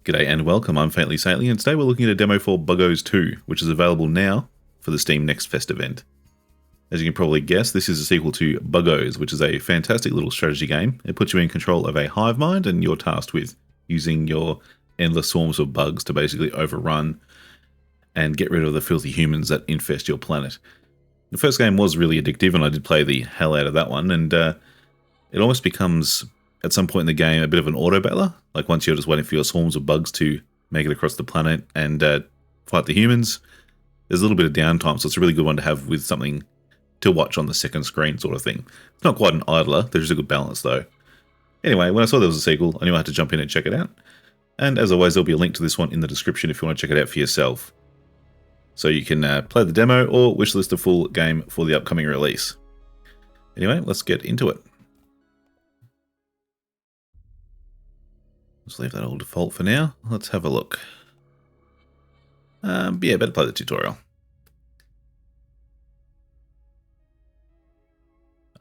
G'day and welcome, I'm Faintly Saintly, and today we're looking at a demo for Buggos 2, which is available now for the Steam Next Fest event. As you can probably guess, this is a sequel to Buggos, which is a fantastic little strategy game. It puts you in control of a hive mind, and you're tasked with using your endless swarms of bugs to basically overrun and get rid of the filthy humans that infest your planet. The first game was really addictive, and I did play the hell out of that one, and it almost becomes, at some point in the game, a bit of an auto-battler. Like once you're just waiting for your swarms of bugs to make it across the planet and fight the humans, there's a little bit of downtime, so it's a really good one to have with something to watch on the second screen sort of thing. It's not quite an idler, there's a good balance though. Anyway, when I saw there was a sequel, I knew I had to jump in and check it out. And as always, there'll be a link to this one in the description if you want to check it out for yourself. So you can play the demo or wishlist the full game for the upcoming release. Anyway, let's get into it. Let's leave that all default for now. Let's have a look. Yeah, better play the tutorial.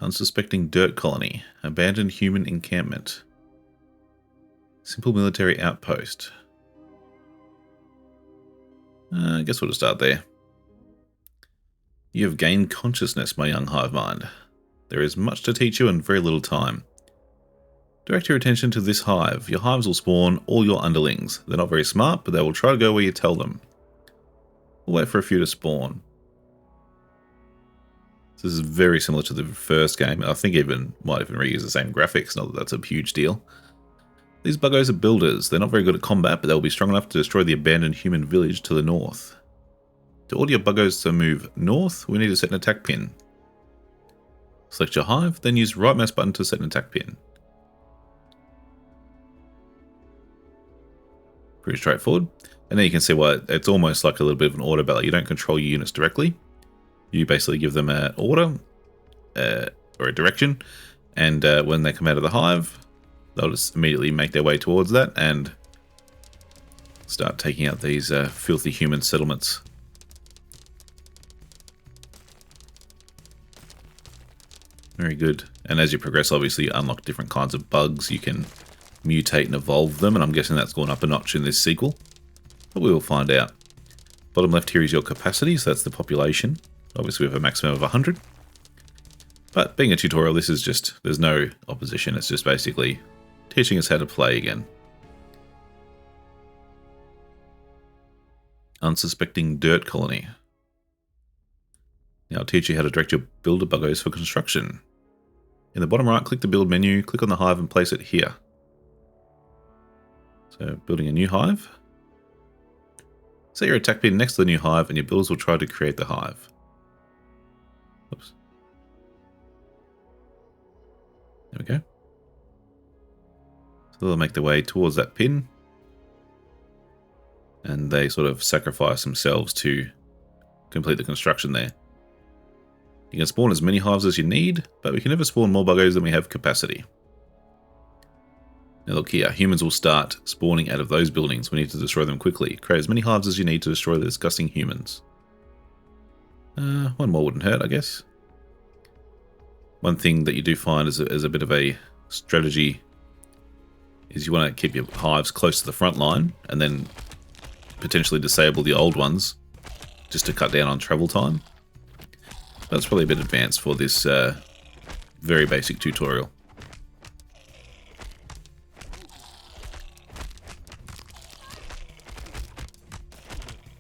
Unsuspecting dirt colony. Abandoned human encampment. Simple military outpost. I guess we'll just start there. You have gained consciousness, my young hive mind. There is much to teach you and very little time. Direct your attention to this hive. Your hives will spawn all your underlings. They're not very smart, but they will try to go where you tell them. We'll wait for a few to spawn. This is very similar to the first game. I think might even reuse the same graphics, not that that's a huge deal. These buggos are builders. They're not very good at combat, but they'll be strong enough to destroy the abandoned human village to the north. To order your buggos to move north, we need to set an attack pin. Select your hive, then use right mouse button to set an attack pin. Pretty straightforward. And then you can see why it's almost like a little bit of an auto battle. You don't control your units directly. You basically give them an order or a direction, and when they come out of the hive, they'll just immediately make their way towards that and start taking out these filthy human settlements. Very good. And as you progress, obviously you unlock different kinds of bugs. You can mutate and evolve them, and I'm guessing that's gone up a notch in this sequel, but we will find out. Bottom left here is your capacity, so that's the population. Obviously we have a maximum of 100, but being a tutorial, this is just, there's no opposition, it's just basically teaching us how to play again. Unsuspecting dirt colony. Now I'll teach you how to direct your builder buggos for construction. In the bottom right, click the build menu, click on the hive and place it here. So building a new hive. Set your attack pin next to the new hive and your builders will try to create the hive. Oops. There we go. So they'll make their way towards that pin. And they sort of sacrifice themselves to complete the construction there. You can spawn as many hives as you need, but we can never spawn more buggos than we have capacity. Now look here, humans will start spawning out of those buildings. We need to destroy them quickly. Create as many hives as you need to destroy the disgusting humans. One more wouldn't hurt, I guess. One thing that you do find as a bit of a strategy is you want to keep your hives close to the front line and then potentially disable the old ones just to cut down on travel time. That's probably a bit advanced for this very basic tutorial.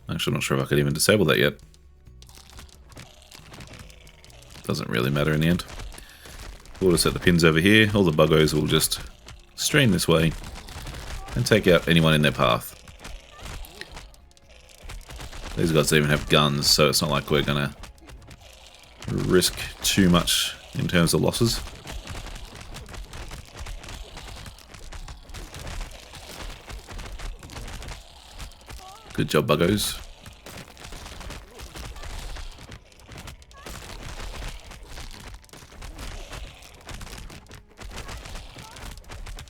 Actually, I'm not sure if I could even disable that yet. Doesn't really matter in the end. We'll just set the pins over here. All the buggos will just stream this way and take out anyone in their path. These guys don't even have guns, so it's not like we're gonna risk too much in terms of losses. Good job, buggos.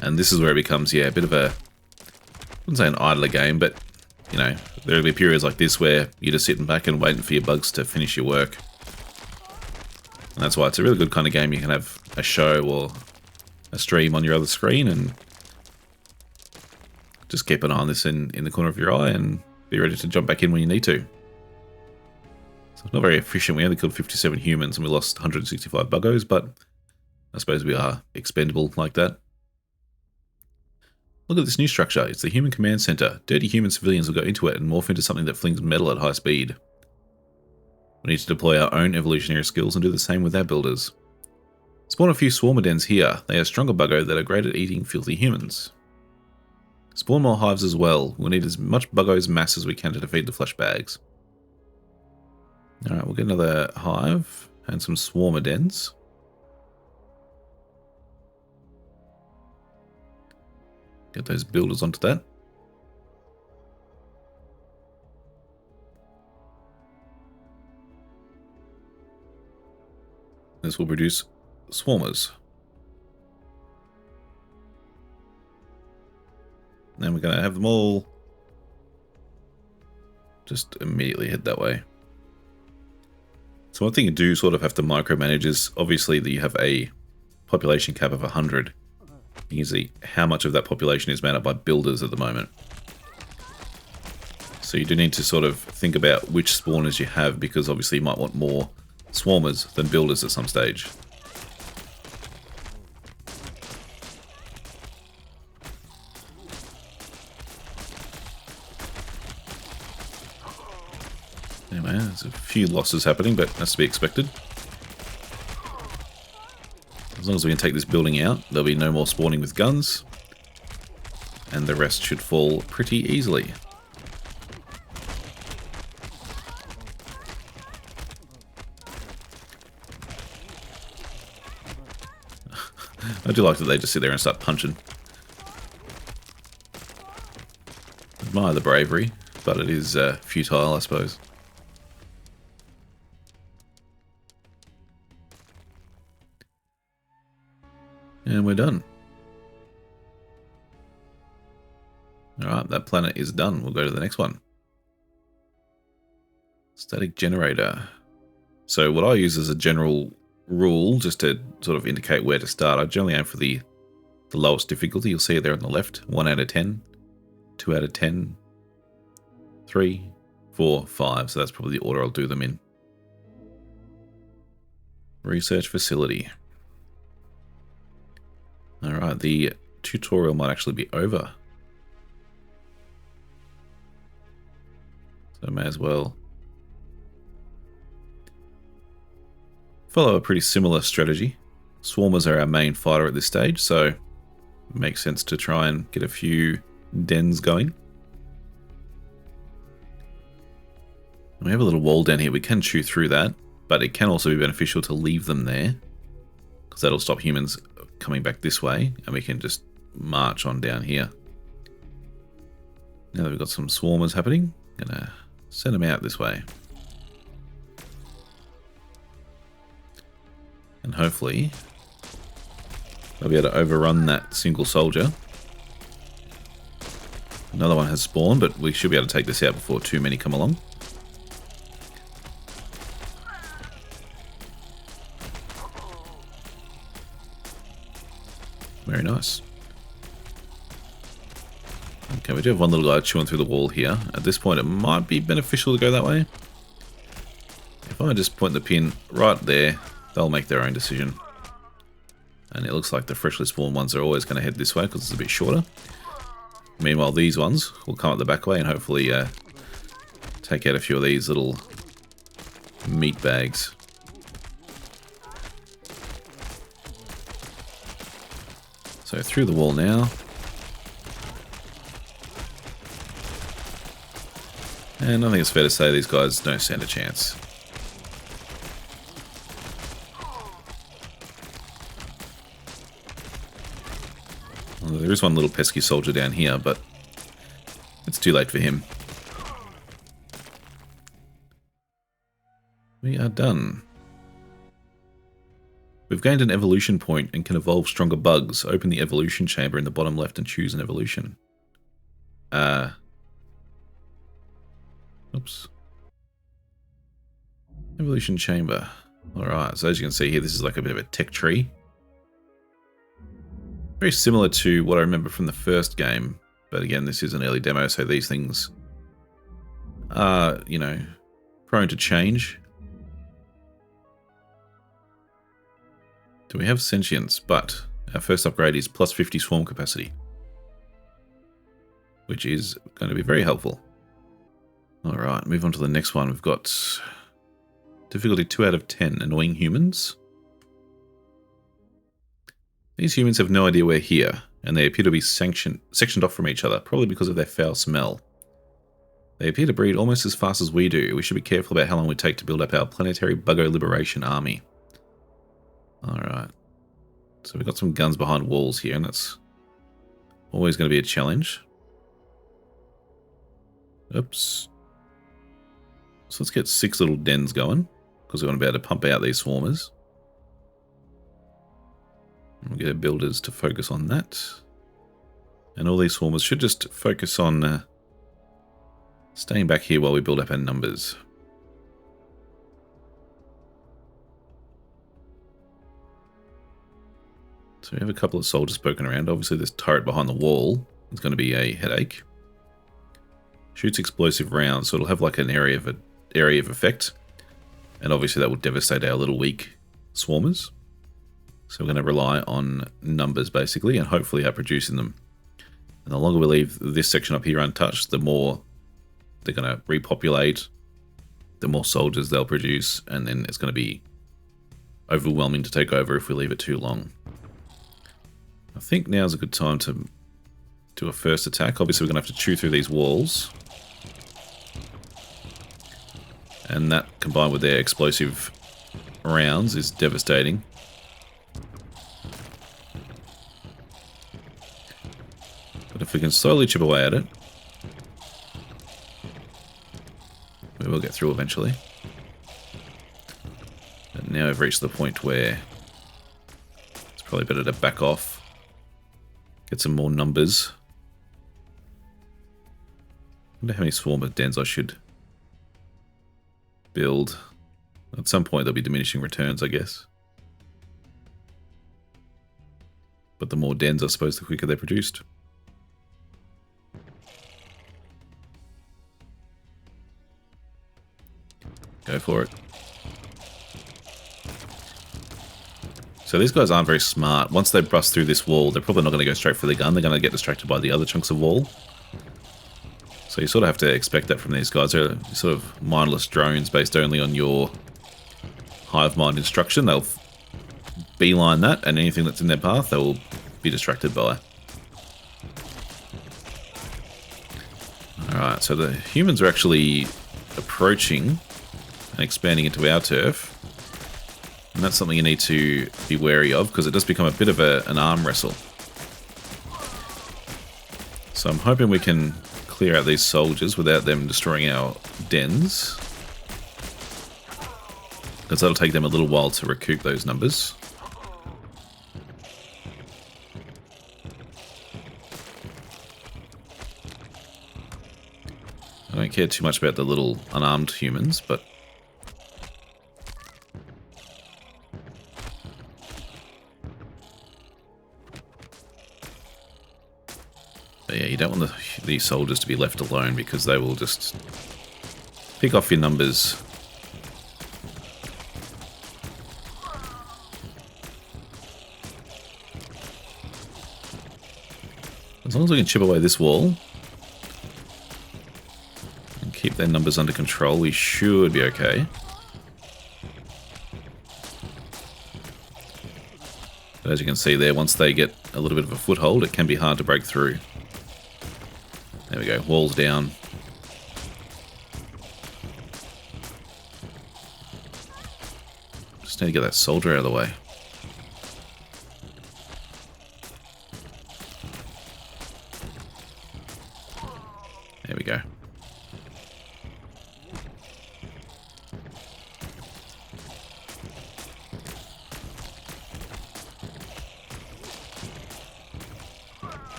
And this is where it becomes, yeah, a bit of a, I wouldn't say an idler game, but, you know, there'll be periods like this where you're just sitting back and waiting for your bugs to finish your work. And that's why it's a really good kind of game. You can have a show or a stream on your other screen and just keep an eye on this in the corner of your eye and be ready to jump back in when you need to. So it's not very efficient. We only killed 57 humans and we lost 165 buggos, but I suppose we are expendable like that. Look at this new structure. It's the Human Command Center. Dirty human civilians will go into it and morph into something that flings metal at high speed. We need to deploy our own evolutionary skills and do the same with our builders. Spawn a few swarmer dens here. They are stronger buggo that are great at eating filthy humans. Spawn more hives as well. We'll need as much buggos mass as we can to defeat the flesh bags. Alright, we'll get another hive and some swarmer dens. Get those builders onto that. This will produce swarmers. Then we're going to have them all just immediately head that way. So one thing you do sort of have to micromanage is obviously that you have a population cap of 100. You can see how much of that population is made up by builders at the moment. So you do need to sort of think about which spawners you have, because obviously you might want more swarmers than builders at some stage. Anyway, there's a few losses happening, but that's to be expected. As long as we can take this building out, there'll be no more spawning with guns, and the rest should fall pretty easily. I do like that they just sit there and start punching. Admire the bravery, but it is futile, I suppose. And we're done. Alright, that planet is done. We'll go to the next one. Static generator. So what I use as a general rule, just to sort of indicate where to start, I generally aim for the lowest difficulty. You'll see it there on the left. 1 out of 10, 2 out of 10, 3, 4, 5. So that's probably the order I'll do them in. Research facility. Alright, the tutorial might actually be over. So I may as well follow a pretty similar strategy. Swarmers are our main fighter at this stage, so it makes sense to try and get a few dens going. And we have a little wall down here. We can chew through that, but it can also be beneficial to leave them there, because that'll stop humans coming back this way, and we can just march on down here. Now that we've got some swarmers happening, I'm gonna send them out this way. And hopefully they'll be able to overrun that single soldier. Another one has spawned, but we should be able to take this out before too many come along. Very nice. Okay, we do have one little guy chewing through the wall here. At this point, it might be beneficial to go that way. If I just point the pin right there, they'll make their own decision. And it looks like the freshly spawned ones are always going to head this way because it's a bit shorter. Meanwhile, these ones will come up the back way and hopefully take out a few of these little meat bags. So through the wall now. And I think it's fair to say these guys don't stand a chance. Well, there is one little pesky soldier down here, but it's too late for him. We are done. We've gained an evolution point and can evolve stronger bugs. Open the evolution chamber in the bottom left and choose an evolution. Oops. Evolution chamber. Alright, so as you can see here, this is like a bit of a tech tree. Very similar to what I remember from the first game, But again, this is an early demo, so these things are, you know, prone to change. Do we have sentience? But our first upgrade is plus 50 swarm capacity, which is going to be very helpful. Alright, move on to the next one. We've got difficulty 2 out of 10, annoying humans. These humans have no idea we're here, and they appear to be sectioned off from each other, probably because of their foul smell. They appear to breed almost as fast as we do. We should be careful about how long we take to build up our planetary Buggo liberation army. Alright. So we've got some guns behind walls here, and that's always going to be a challenge. Oops. So let's get 6 little dens going, because we want to be able to pump out these swarmers. We'll get our builders to focus on that. And all these swarmers should just focus on staying back here while we build up our numbers. So we have a couple of soldiers poking around. Obviously this turret behind the wall is going to be a headache. Shoots explosive rounds, so it'll have like an area of effect. And obviously that will devastate our little weak swarmers. So we're going to rely on numbers basically, and hopefully outproducing them. And the longer we leave this section up here untouched, the more they're going to repopulate, the more soldiers they'll produce, and then it's going to be overwhelming to take over if we leave it too long. I think now's a good time to do a first attack. Obviously we're going to have to chew through these walls. And that, combined with their explosive rounds, is devastating. But if we can slowly chip away at it, we will get through eventually. But now we've reached the point where it's probably better to back off, get some more numbers. I wonder how many swarm of dens I should build. At some point there'll be diminishing returns, I guess. But the more dens, I suppose, the quicker they're produced. Go for it. So these guys aren't very smart. Once they bust through this wall, they're probably not going to go straight for the gun. They're going to get distracted by the other chunks of wall. So you sort of have to expect that from these guys. They're sort of mindless drones based only on your hive mind instruction. They'll beeline that, and anything that's in their path they will be distracted by. Alright, so the humans are actually approaching and expanding into our turf. And that's something you need to be wary of, because it does become a bit of an arm wrestle. So I'm hoping we can clear out these soldiers without them destroying our dens, because that'll take them a little while to recoup those numbers. I don't care too much about the little unarmed humans, but yeah, you don't want these soldiers to be left alone, because they will just pick off your numbers. As long as we can chip away this wall and keep their numbers under control, we should be okay. But as you can see there, once they get a little bit of a foothold, it can be hard to break through. There we go, walls down. Just need to get that soldier out of the way. There we go.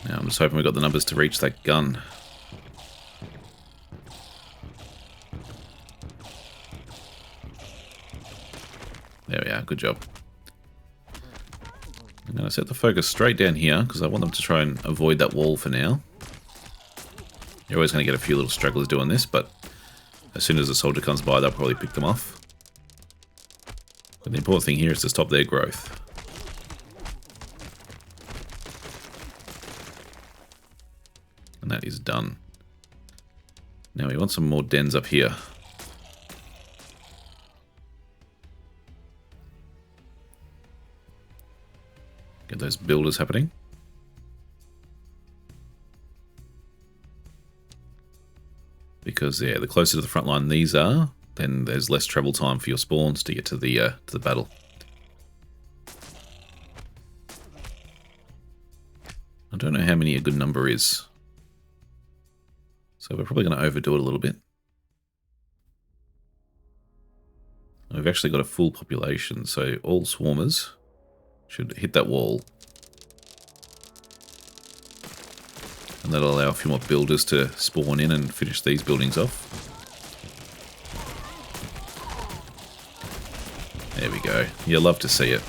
Now I'm just hoping we got the numbers to reach that gun. There we are, good job. I'm going to set the focus straight down here because I want them to try and avoid that wall for now. You're always going to get a few little stragglers doing this, but as soon as a soldier comes by, they'll probably pick them off. But the important thing here is to stop their growth. And that is done. Now we want some more dens up here. Get those builders happening. Because yeah, the closer to the front line these are, then there's less travel time for your spawns to get to the battle. I don't know how many a good number is. So we're probably going to overdo it a little bit. We've actually got a full population, so all swarmers should hit that wall. And that'll allow a few more builders to spawn in and finish these buildings off. There we go. You love to see it.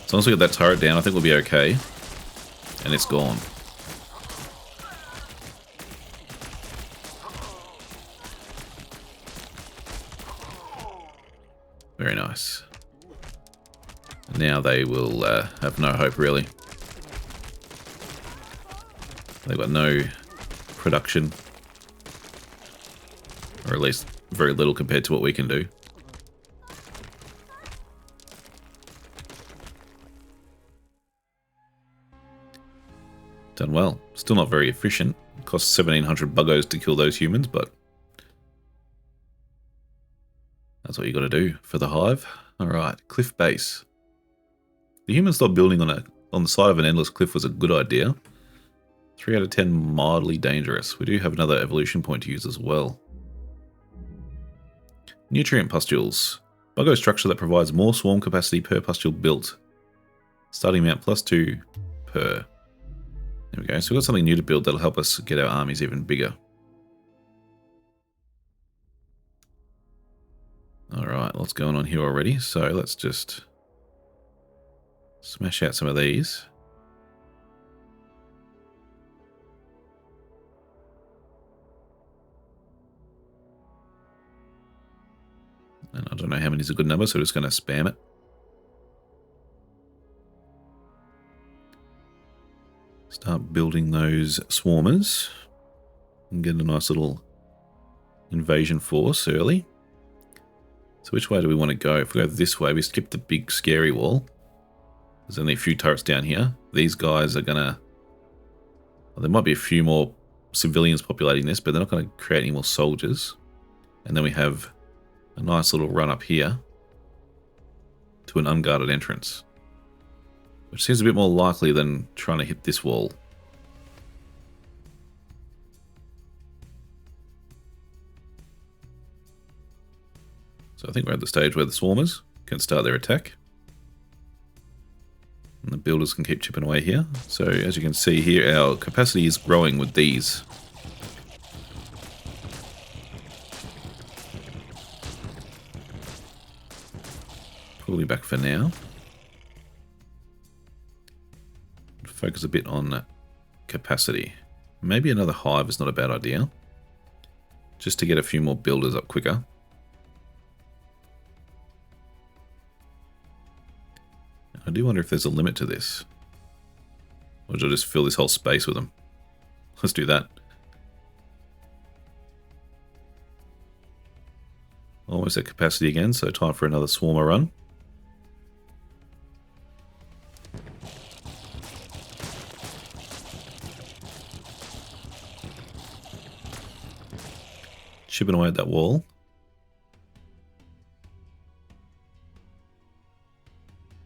As long as we get that turret down, I think we'll be okay. And it's gone. Very nice. Now they will have no hope, really. They've got no production. Or at least very little compared to what we can do. Done well. Still not very efficient. It costs 1,700 buggos to kill those humans, but that's what you got to do for the hive. Alright, cliff base. The humans thought building on the side of an endless cliff was a good idea. 3 out of 10 mildly dangerous. We do have another evolution point to use as well. Nutrient pustules. Buggo structure that provides more swarm capacity per pustule built. Starting amount +2 per. There we go. So we've got something new to build that'll help us get our armies even bigger. Alright, lots going on here already. So let's just smash out some of these. And I don't know how many is a good number, so we're just going to spam it. Start building those swarmers. And get a nice little invasion force early. So which way do we want to go? If we go this way, we skip the big scary wall. There's only a few turrets down here. These guys are going to... Well, there might be a few more civilians populating this, but they're not going to create any more soldiers. And then we have a nice little run up here to an unguarded entrance, which seems a bit more likely than trying to hit this wall. So I think we're at the stage where the swarmers can start their attack. And the builders can keep chipping away here. So as you can see here, our capacity is growing with these. Pull you back for now. Focus a bit on capacity. Maybe another hive is not a bad idea. Just to get a few more builders up quicker. I do wonder if there's a limit to this. Or should I just fill this whole space with them? Let's do that. Almost at capacity again, so time for another swarmer run. Chipping away at that wall.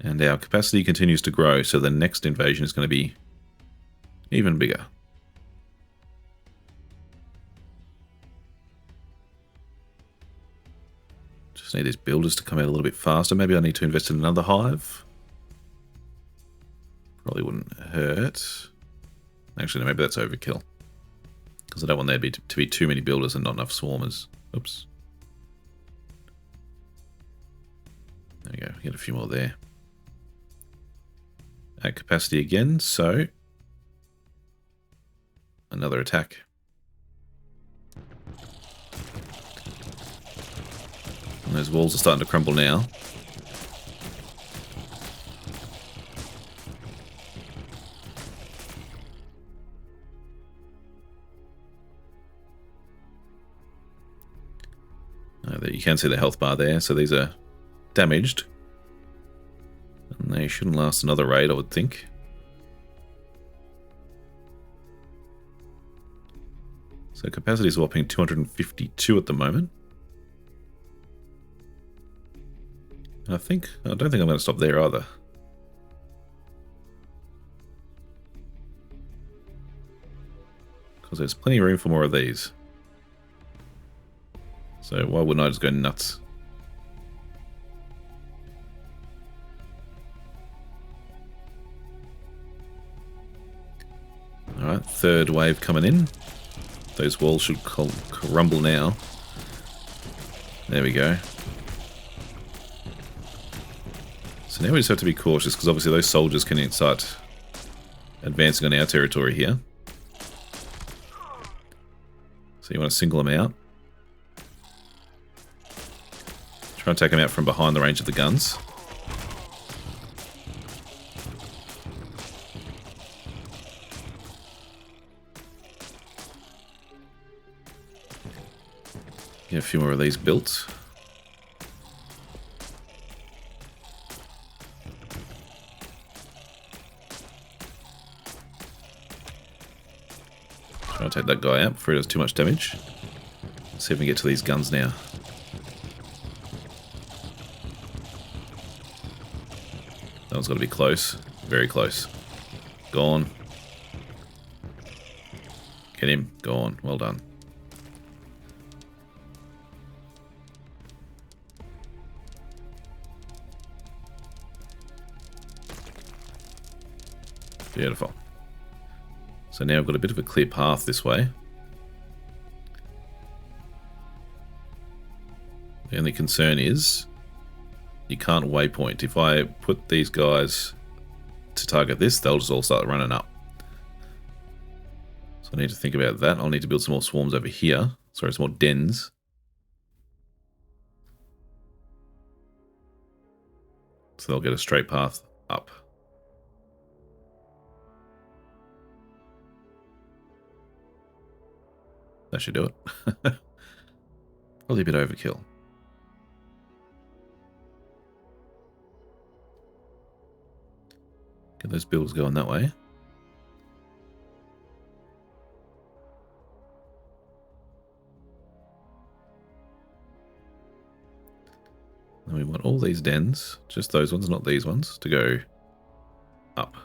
And our capacity continues to grow, so the next invasion is going to be even bigger. Just need these builders to come out a little bit faster. Maybe I need to invest in another hive. Probably wouldn't hurt. Actually, no, maybe that's overkill. Because I don't want there to be too many builders and not enough swarmers. Oops. There we go. Get a few more there. at capacity again, so another attack. And those walls are starting to crumble now. You can see the health bar there, so these are damaged. And they shouldn't last another raid, I would think. So capacity is whopping 252 at the moment. And I don't think I'm going to stop there either. Because there's plenty of room for more of these. So why wouldn't I just go nuts? Alright, third wave coming in. Those walls should crumble now. There we go. So now we just have to be cautious, because obviously those soldiers can start advancing on our territory here. So you want to single them out. Try and take them out from behind the range of the guns. Get a few more of these built. Try and take that guy out before he does too much damage. Let's see if we can get to these guns now. That one's got to be close. Very close. Gone. Get him. Gone. Well done. Beautiful. So now I've got a bit of a clear path this way. The only concern is you can't waypoint. If I put these guys to target this, they'll just all start running up. So I need to think about that. I'll need to build some more swarms over here. Sorry, some more dens. So they'll get a straight path up. That should do it. Probably a bit overkill. Get those builds going that way. And we want all these dens, just those ones, not these ones, to go up.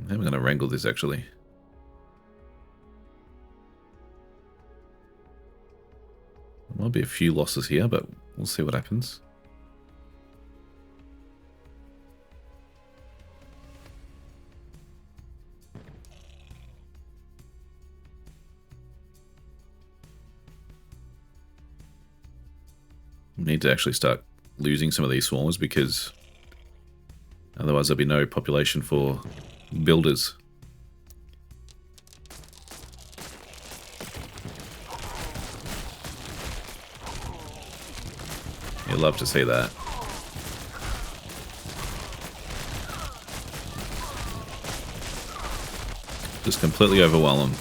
How am I going to wrangle this, actually? There might be a few losses here, but we'll see what happens. We need to actually start losing some of these swarms, because otherwise there'll be no population for builders. You'd love to see that. Just completely overwhelm them.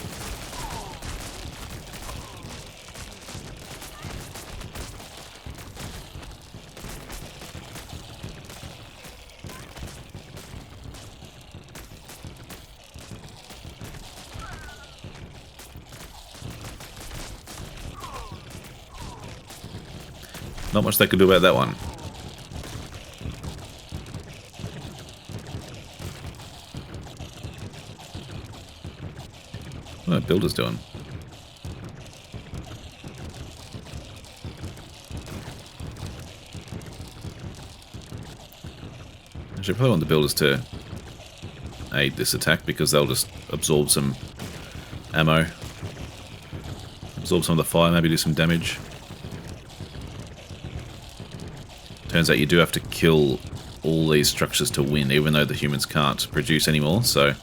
Not much they could do about that one. What are builders doing? I should probably want the builders to aid this attack, because they'll just absorb some ammo, absorb some of the fire, maybe do some damage. Turns out you do have to kill all these structures to win, even though the humans can't produce anymore, so...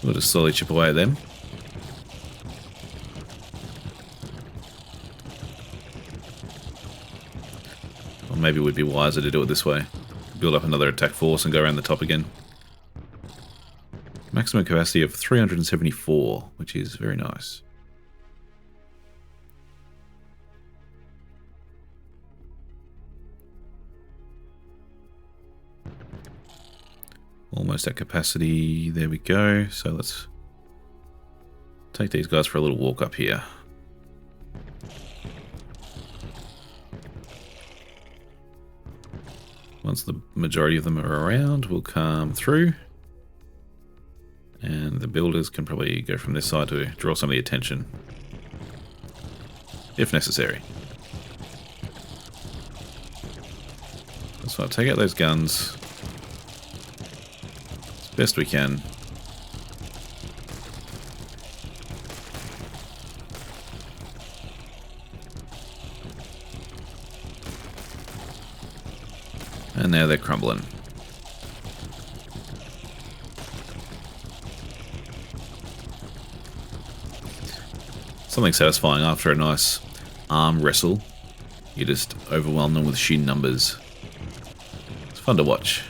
We'll just slowly chip away at them. Or maybe it would be wiser to do it this way. Build up another attack force and go around the top again. Maximum capacity of 374, which is very nice. Almost at capacity. There we go. So let's take these guys for a little walk up here. Once the majority of them are around, we'll come through. And the builders can probably go from this side to draw some of the attention, if necessary. So I'll take out those guns as best we can. And now they're crumbling. Something satisfying after a nice arm wrestle. You just overwhelm them with sheer numbers. It's fun to watch.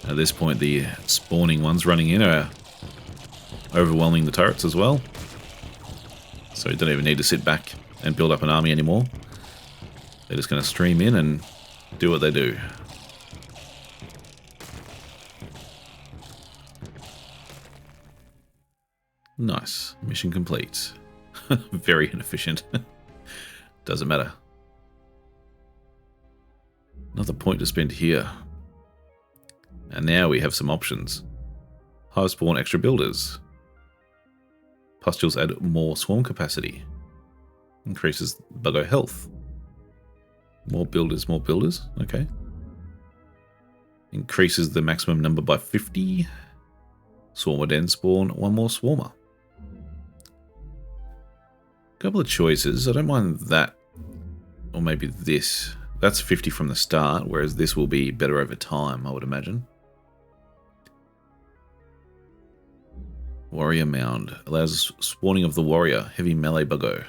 At this point, the spawning ones running in are overwhelming the turrets as well. So you don't even need to sit back and build up an army anymore. They're just going to stream in and do what they do. Nice. Mission complete. Very inefficient. Doesn't matter. Another point to spend here. And now we have some options. High spawn extra builders. Pustules add more swarm capacity. Increases Buggo health. More builders, more builders. Okay. Increases the maximum number by 50. Swarmer den spawn, one more swarmer. Couple of choices. I don't mind that. Or maybe this. That's 50 from the start, whereas this will be better over time, I would imagine. Warrior Mound. Allows spawning of the warrior. Heavy melee buggo.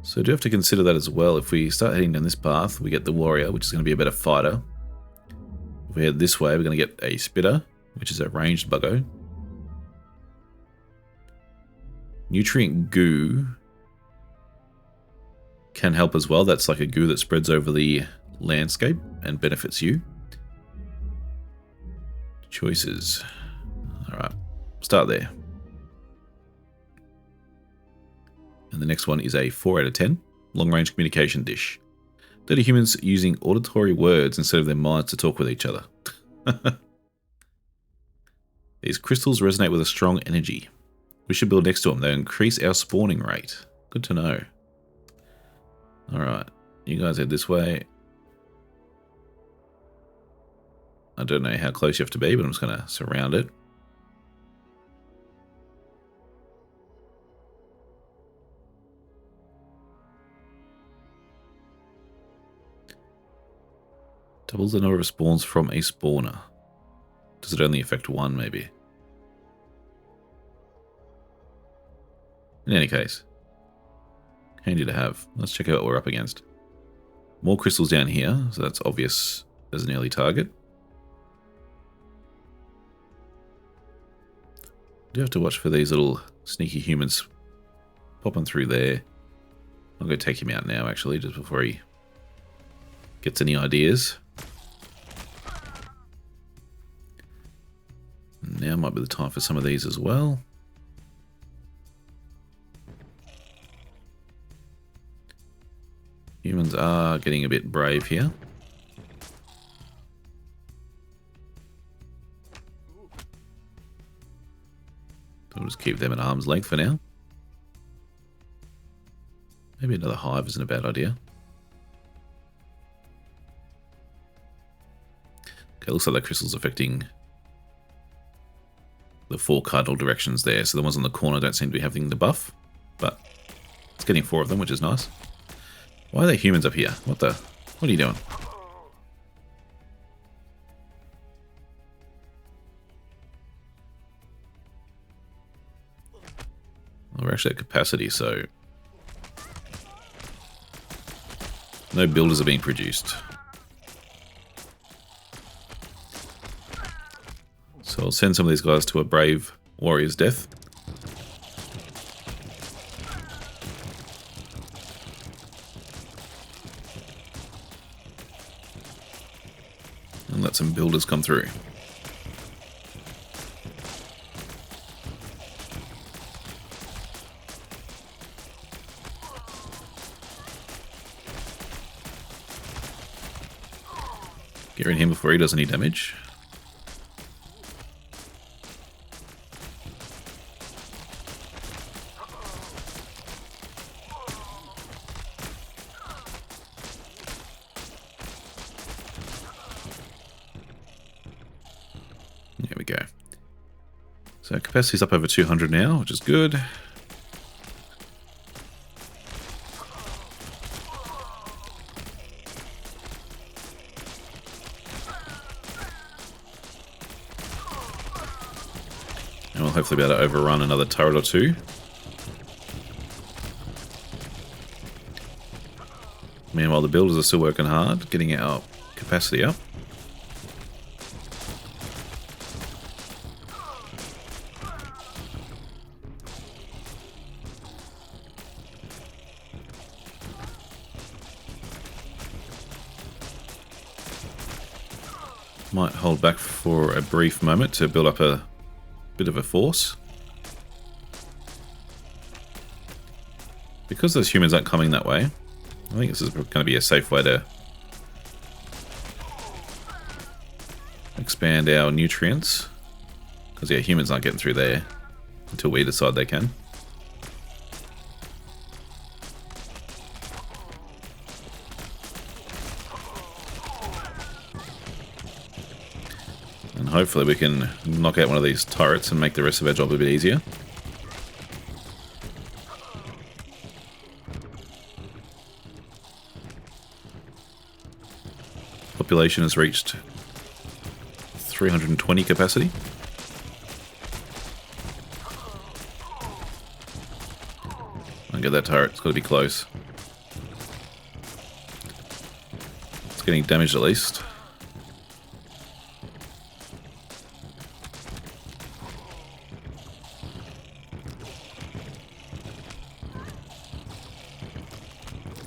So do have to consider that as well. If we start heading down this path, we get the warrior, which is going to be a better fighter. If we head this way, we're going to get a spitter, which is a ranged buggo. Nutrient goo can help as well. That's like a goo that spreads over the landscape and benefits you. Choices. Alright, start there. And the next one is a 4 out of 10. Long-range communication dish. Dirty humans using auditory words instead of their minds to talk with each other. These crystals resonate with a strong energy. We should build next to them. They increase our spawning rate. Good to know. Alright, you guys head this way. I don't know how close you have to be, but I'm just going to surround it. Doubles the number of spawns from a spawner. Does it only affect one, maybe? In any case, handy to have. Let's check out what we're up against. More crystals down here, so that's obvious as an early target. Do have to watch for these little sneaky humans popping through there. I'll go take him out now, actually, just before he gets any ideas. Now might be the time for some of these as well. Humans are getting a bit brave here. So we'll just keep them at arm's length for now. Maybe another hive isn't a bad idea. Okay, looks like that crystal's affecting the 4 cardinal directions there. So the ones on the corner don't seem to be having the buff, but it's getting 4 of them, which is nice. Why are there humans up here? What are you doing? Well, we're actually at capacity, so no builders are being produced. So I'll send some of these guys to a brave warrior's death. And let some builders come through. Get rid of him before he does any damage. There we go. So capacity's up over 200 now, which is good. And we'll hopefully be able to overrun another turret or 2. Meanwhile, the builders are still working hard, getting our capacity up. Might hold back for a brief moment to build up a bit of a force. Because those humans aren't coming that way, I think this is going to be a safe way to expand our nutrients. Because yeah, humans aren't getting through there until we decide they can. And hopefully we can knock out one of these turrets and make the rest of our job a bit easier. Population has reached 320 capacity. I'll get that turret, it's got to be close. It's getting damaged at least.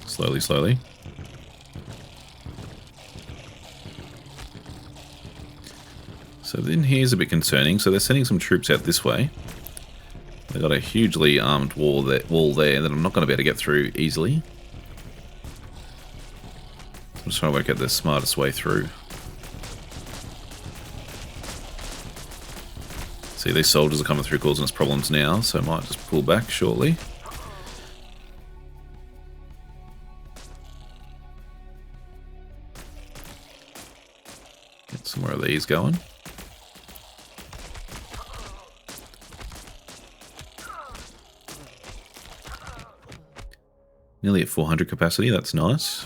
Slowly, slowly. So then here's a bit concerning. So they're sending some troops out this way. They've got a hugely armed wall there that I'm not going to be able to get through easily. I'm just trying to work out the smartest way through. See, these soldiers are coming through causing us problems now, so I might just pull back shortly. Get some more of these going. Nearly at 400 capacity, that's nice.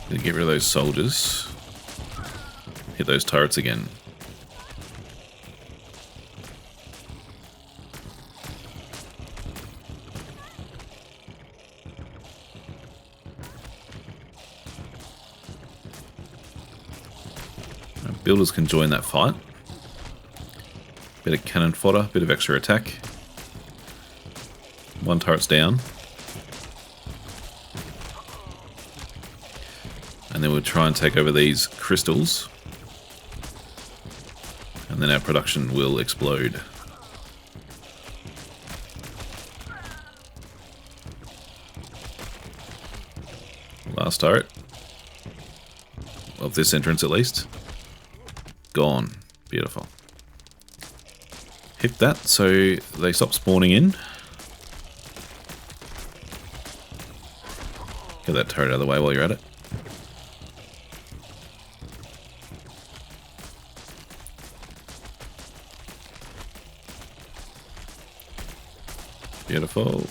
Gonna get rid of those soldiers. Hit those turrets again. Our builders can join that fight. Bit of cannon fodder, bit of extra attack. One turret's down. And then we'll try and take over these crystals. And then our production will explode. Last turret. Of this entrance at least. Gone. Beautiful. hit that so they stop spawning in. Get that turret out of the way while you're at it. Beautiful.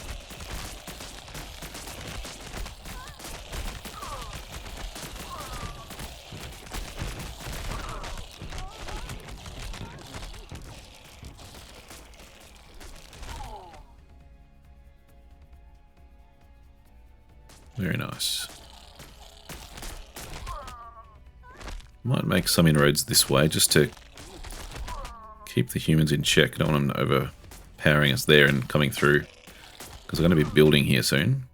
Very nice. Might make some inroads this way just to keep the humans in check. Don't want them overpowering us there and coming through, because we're going to be building here soon.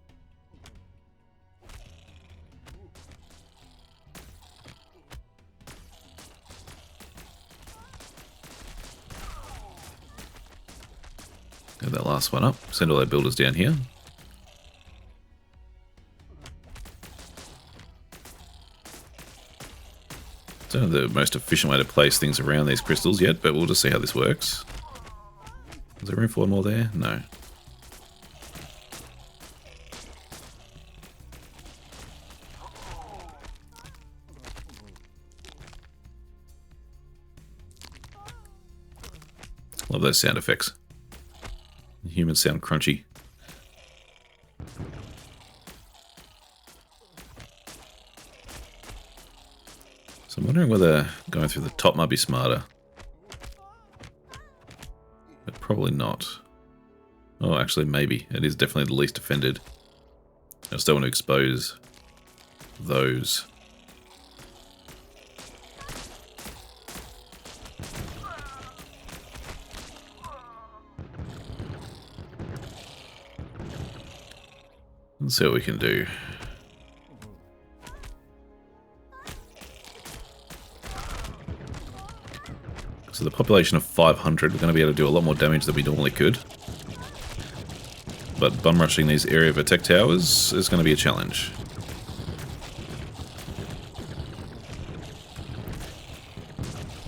Get that last one up. Send all our builders down here. Don't know the most efficient way to place things around these crystals yet, but we'll just see how this works. Is there room for one more there? No. Love those sound effects. Humans sound crunchy. So I'm wondering whether going through the top might be smarter. But probably not. Oh, actually, maybe. It is definitely the least defended. I just don't want to expose those. Let's see what we can do. So the population of 500, we're going to be able to do a lot more damage than we normally could. But bum rushing these area of attack towers is going to be a challenge.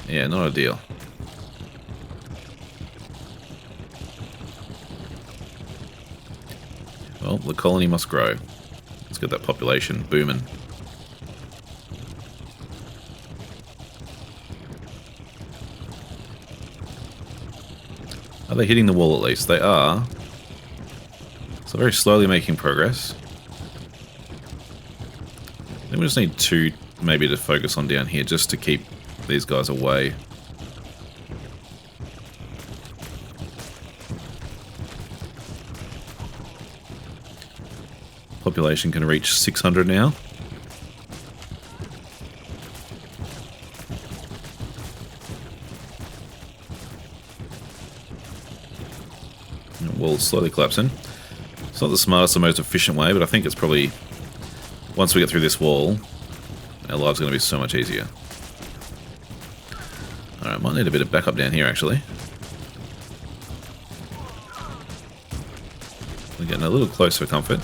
Yeah, not ideal. Well, the colony must grow. Let's get that population booming. Are they hitting the wall at least? They are. So very slowly making progress. I think we just need two maybe to focus on down here just to keep these guys away. Population can reach 600 now. Wall's slowly collapsing. It's not the smartest or most efficient way, but I think it's probably, once we get through this wall, our lives are going to be so much easier. Alright, might need a bit of backup down here actually. We're getting a little close for comfort.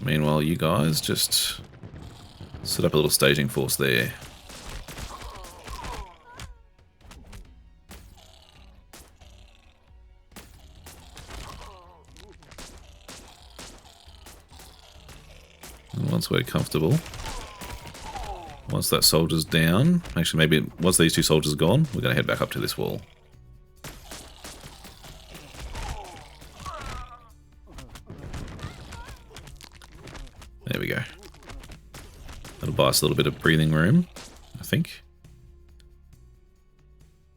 Meanwhile, you guys just set up a little staging force there. And once we're comfortable, once that soldier's down, actually maybe once these two soldiers are gone, we're going to head back up to this wall. There we go. That'll buy us a little bit of breathing room, I think.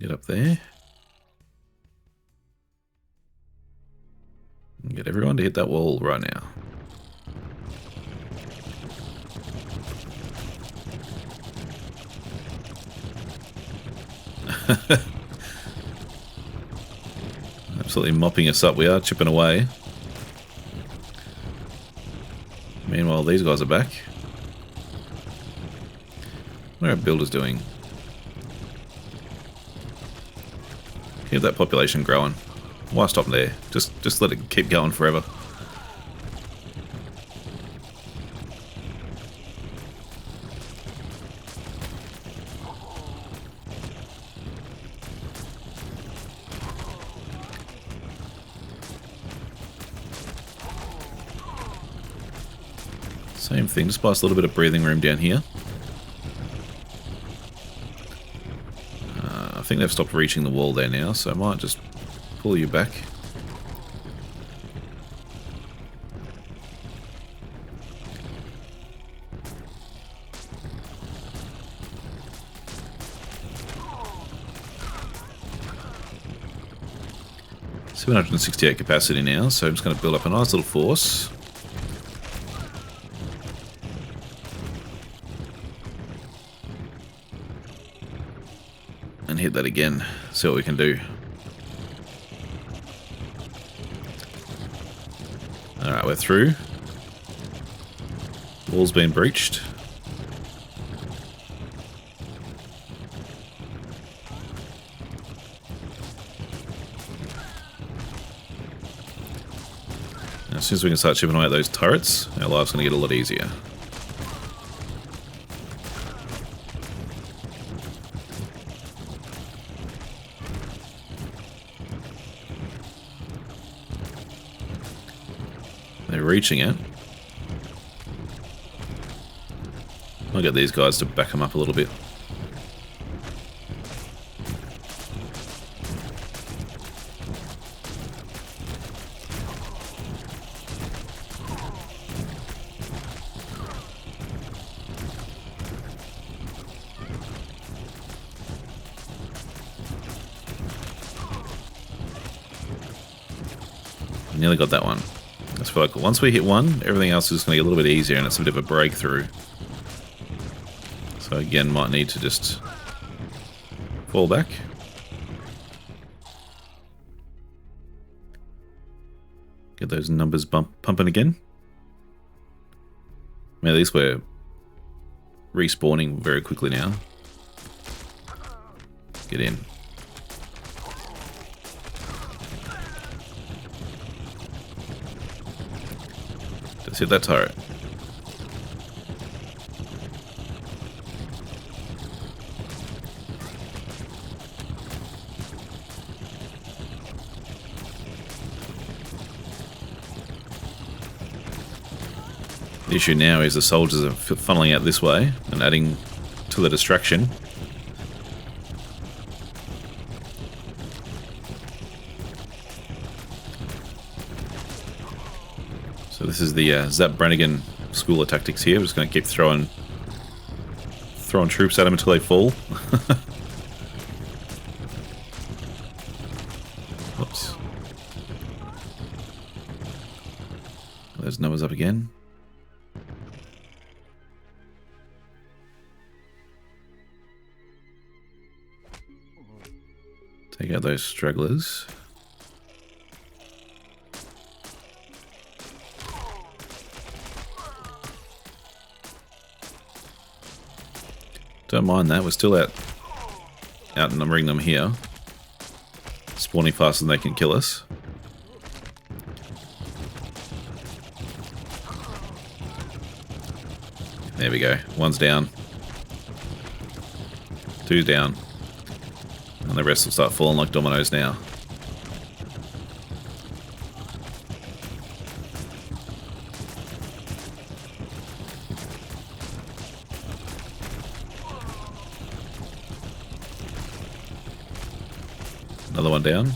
Get up there. And get everyone to hit that wall right now. Absolutely mopping us up. We are chipping away. Meanwhile, these guys are back. What are our builders doing? Keep that population growing. Why stop there? Just let it keep going forever. Same thing, just buy us a little bit of breathing room down here. I think they've stopped reaching the wall there now, so I might just pull you back. $768 capacity now, so I'm just going to build up a nice little force. And hit that again, see what we can do. Alright, we're through. Wall's been breached. As soon as we can start chipping away at those turrets, our life's going to get a lot easier. They're reaching it. I'll get these guys to back them up a little bit. Nearly got that one. That's quite cool. Once we hit one, everything else is going to get a little bit easier, and it's a bit of a breakthrough. So again, might need to just fall back. Get those numbers pumping again. I mean, at least we're respawning very quickly now. Get in. Let's hit that turret. The issue now is the soldiers are funneling out this way and adding to the distraction. So this is the Zap Brannigan school of tactics here. We're just going to keep throwing troops at them until they fall. Oops. Those numbers up again. Take out those stragglers. Don't mind that, we're still outnumbering them here. Spawning faster than they can kill us. There we go, one's down. Two's down. And the rest will start falling like dominoes now. Another one down.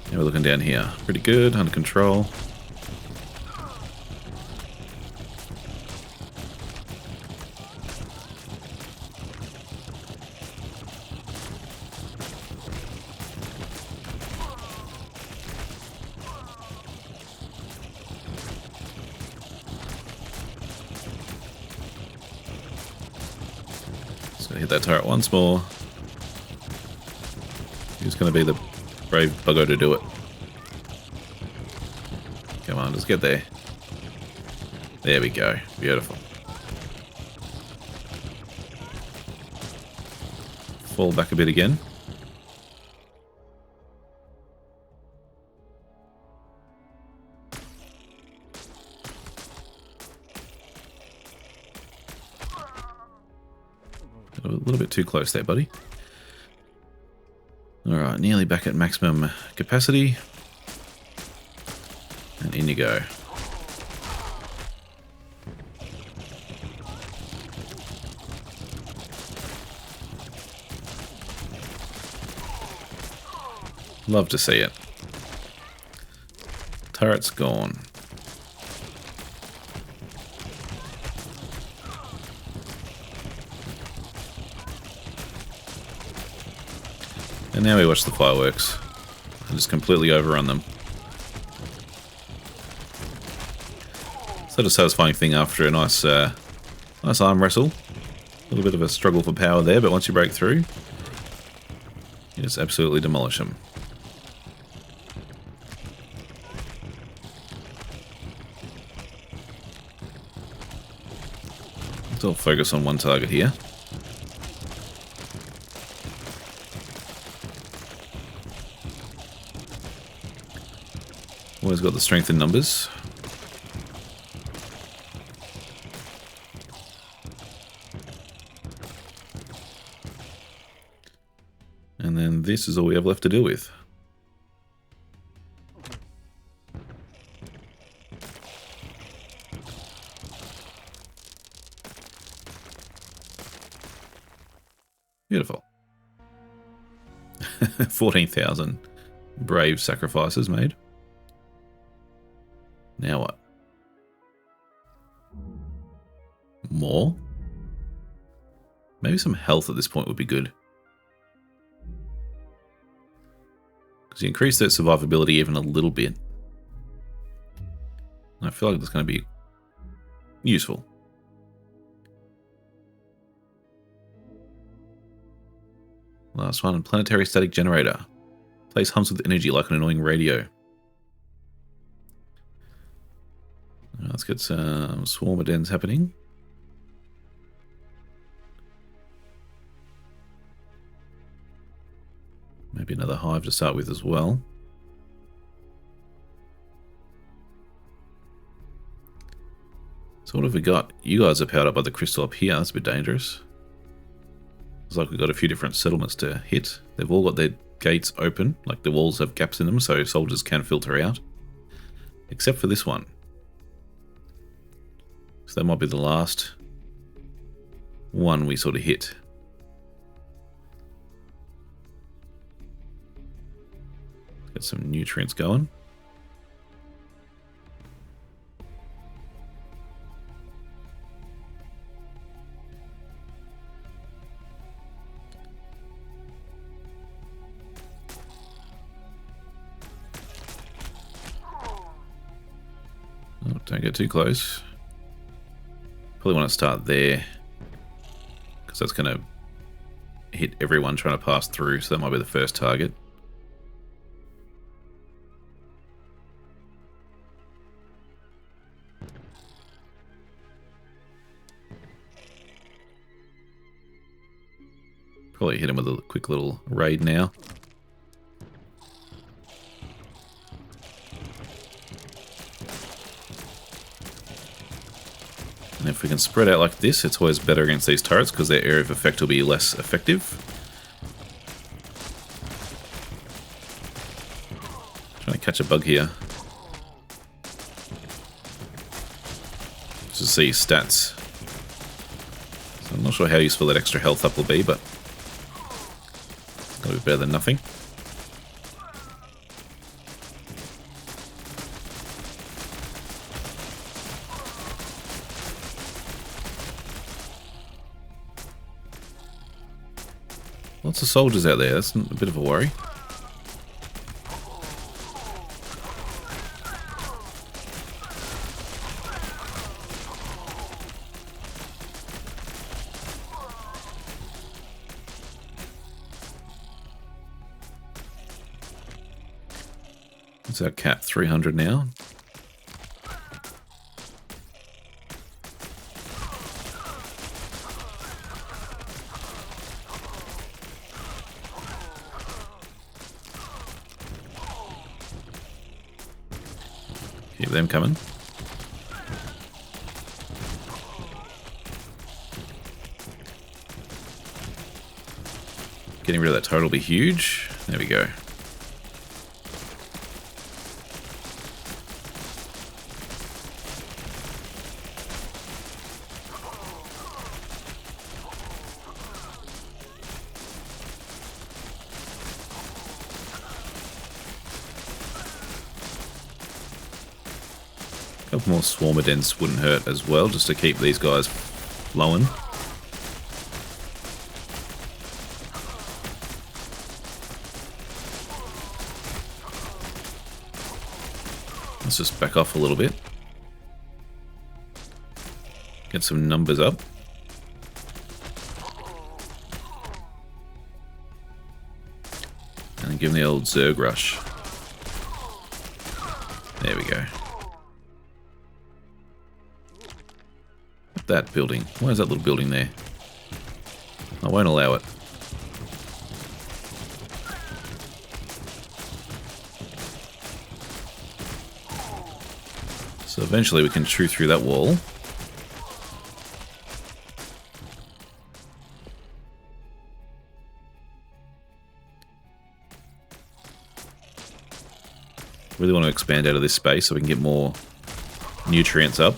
Yeah, we're looking down here. Pretty good, under control. So hit that turret once more. Who's going to be the brave buggo to do it? Come on, just get there. There we go. Beautiful. Fall back a bit again. A little bit too close there, buddy. Alright, nearly back at maximum capacity. And in you go. Love to see it. Turret's gone. And now we watch the fireworks. And just completely overrun them. Such a satisfying thing after a nice arm wrestle. A little bit of a struggle for power there, but once you break through, you just absolutely demolish them. Let's all focus on one target here. Always got the strength in numbers. And then this is all we have left to deal with. Beautiful. 14,000 brave sacrifices made. Now what? More? Maybe some health at this point would be good. Because you increase that survivability even a little bit. I feel like that's going to be useful. Last one, planetary static generator. Place hums with energy like an annoying radio. Let's get some swarm dens happening. Maybe another hive to start with as well. So what have we got? You guys are powered up by the crystal up here. That's a bit dangerous. Looks like we've got a few different settlements to hit. They've all got their gates open, like the walls have gaps in them, so soldiers can filter out. Except for this one. So that might be the last one we sort of hit. Get some nutrients going. Oh, don't get too close. Probably want to start there, because that's going to hit everyone trying to pass through, so that might be the first target. Probably hit him with a quick little raid now. And if we can spread out like this, it's always better against these turrets because their area of effect will be less effective. Trying to catch a bug here. Just to see stats. So I'm not sure how useful that extra health up will be, but it's going to be better than nothing. Lots of soldiers out there, that's a bit of a worry. It's our cap 300 now. Keep them coming. Getting rid of that total will be huge. There we go. A couple more swarmer dents wouldn't hurt as well, just to keep these guys flowing. Let's just back off a little bit. Get some numbers up. And give them the old ZERG rush. There we go. That building. Why is that little building there? I won't allow it. So eventually we can chew through that wall. Really want to expand out of this space so we can get more nutrients up.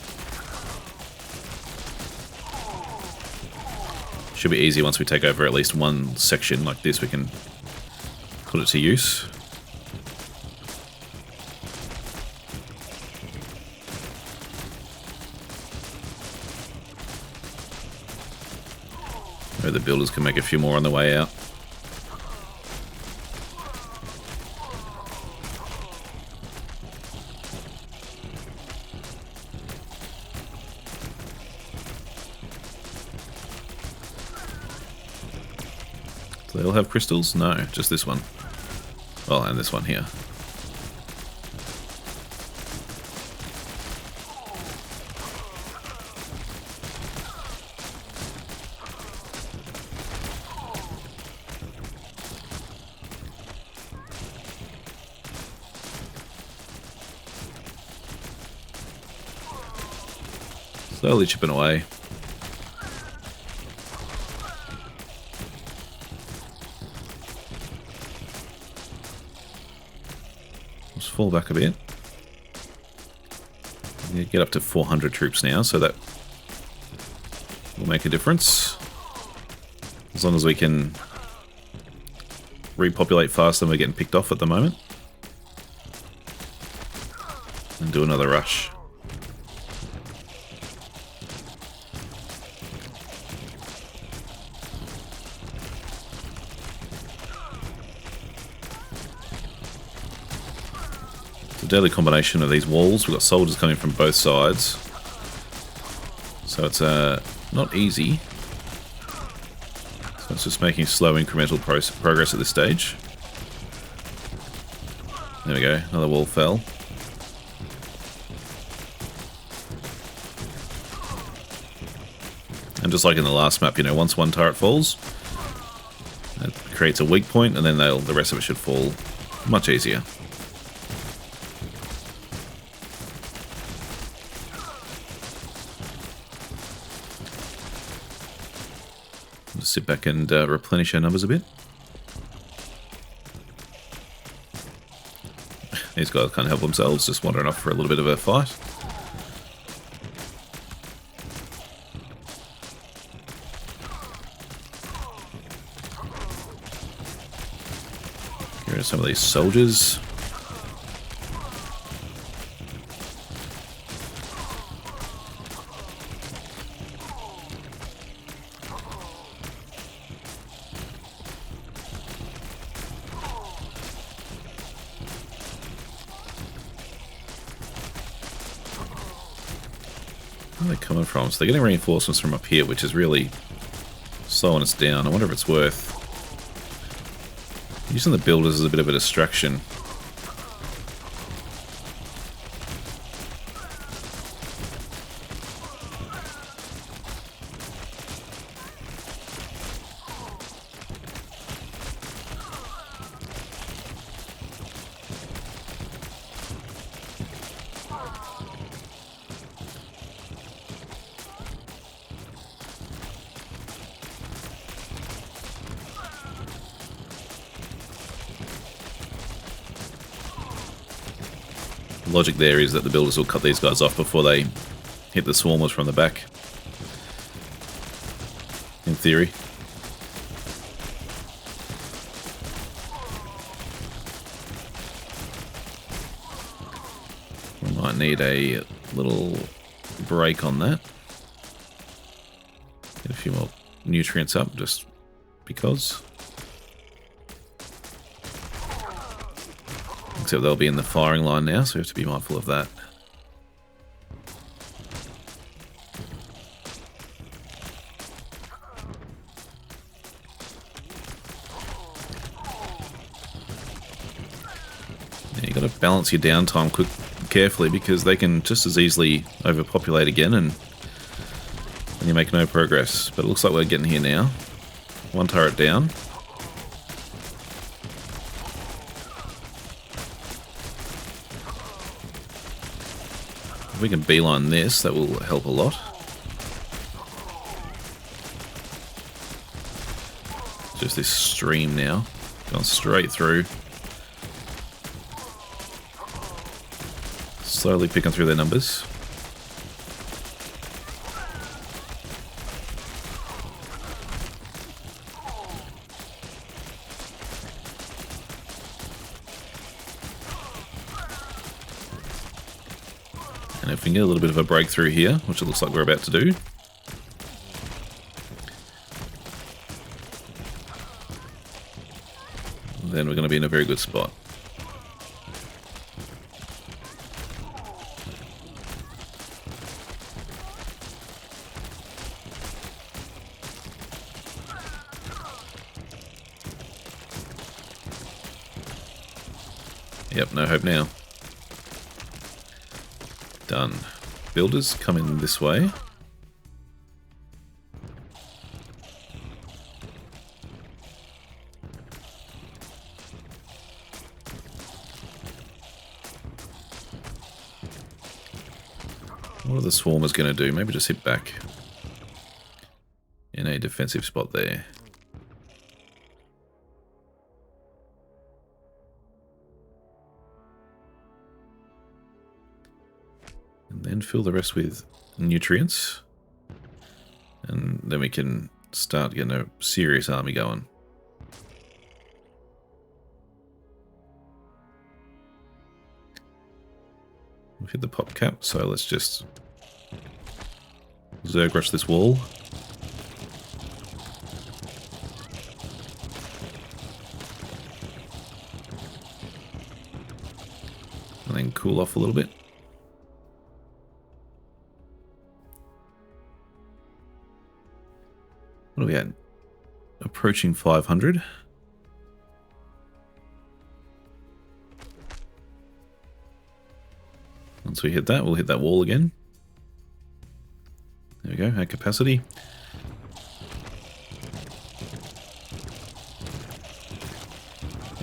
Should be easy once we take over at least one section like this, we can put it to use. Maybe the builders can make a few more on the way out. Do they all have crystals? No, just this one. Well, and this one here. Slowly chipping away. Let's fall back a bit. We get up to 400 troops now, so that will make a difference. As long as we can repopulate faster than we're getting picked off at the moment. And do another rush. Deadly combination of these walls. We've got soldiers coming from both sides, so it's not easy. So it's just making slow incremental progress at this stage. There we go, another wall fell. And just like in the last map, you know, once one turret falls, it creates a weak point, and then the rest of it should fall much easier. Just sit back and replenish our numbers a bit. These guys can't help themselves, just wandering off for a little bit of a fight. Here are some of these soldiers. Where are they coming from? So they're getting reinforcements from up here, which is really slowing us down. I wonder if it's worth using the builders as a bit of a distraction. logic there is that the builders will cut these guys off before they hit the swarmers from the back. In theory. We might need a little break on that. Get a few more nutrients up just because. Except they'll be in the firing line now, so we have to be mindful of that. Yeah, you got to balance your downtime carefully because they can just as easily overpopulate again and you make no progress. But it looks like we're getting here now. One turret down. If we can beeline this, that will help a lot. Just this stream now, going straight through. Slowly picking through their numbers. And if we can get a little bit of a breakthrough here, which it looks like we're about to do. Then we're going to be in a very good spot. Yep, no hope now. Done. Builders coming this way. What are the swarmers going to do? Maybe just hit back in a defensive spot there. And then fill the rest with nutrients. And then we can start getting a serious army going. We've hit the pop cap, so let's just ZERG rush this wall. And then cool off a little bit. What are we at? Approaching 500. Once we hit that, we'll hit that wall again. There we go, our capacity.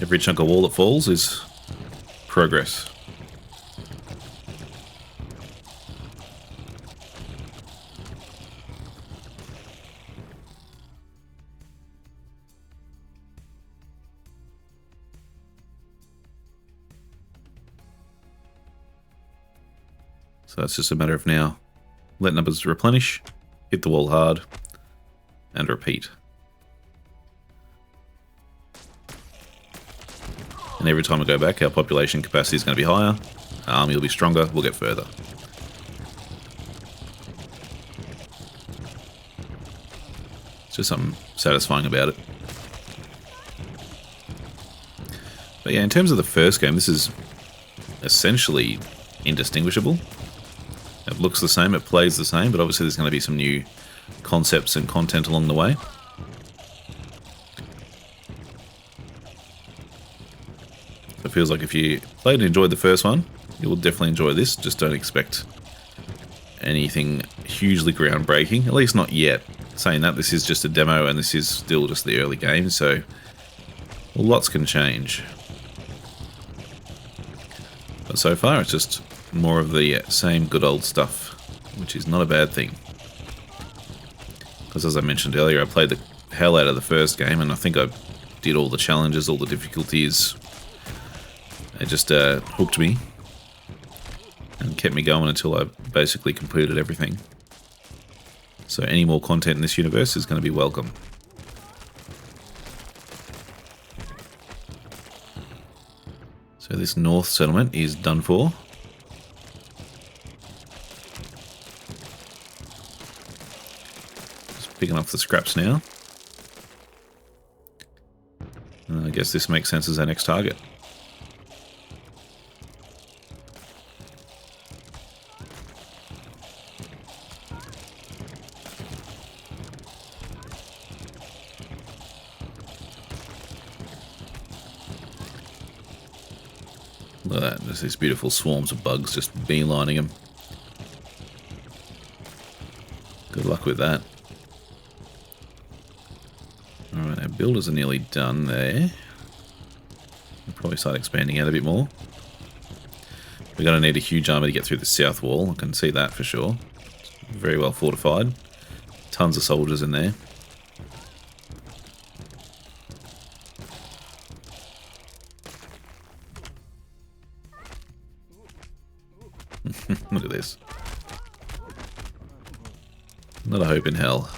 Every chunk of wall that falls is progress. So it's just a matter of now let numbers replenish, hit the wall hard, and repeat. And every time we go back, our population capacity is going to be higher, our army will be stronger, we'll get further. It's just something satisfying about it. But yeah, in terms of the first game, this is essentially indistinguishable. It looks the same, it plays the same, but obviously there's going to be some new concepts and content along the way. So it feels like if you played and enjoyed the first one, you will definitely enjoy this. Just don't expect anything hugely groundbreaking, at least not yet. Saying that, this is just a demo and this is still just the early game, so lots can change. But so far it's just more of the same good old stuff, which is not a bad thing. Because as I mentioned earlier, I played the hell out of the first game and I think I did all the challenges, all the difficulties. It just hooked me. and kept me going until I basically completed everything. So any more content in this universe is going to be welcome. So this north settlement is done for. Just picking off the scraps now. And I guess this makes sense as our next target. Look at that, there's these beautiful swarms of bugs just beelining them. Good luck with that. Alright, our builders are nearly done there. We'll probably start expanding out a bit more. We're going to need a huge army to get through the south wall, I can see that for sure. It's very well fortified. Tons of soldiers in there. Look at this. Not a hope in hell.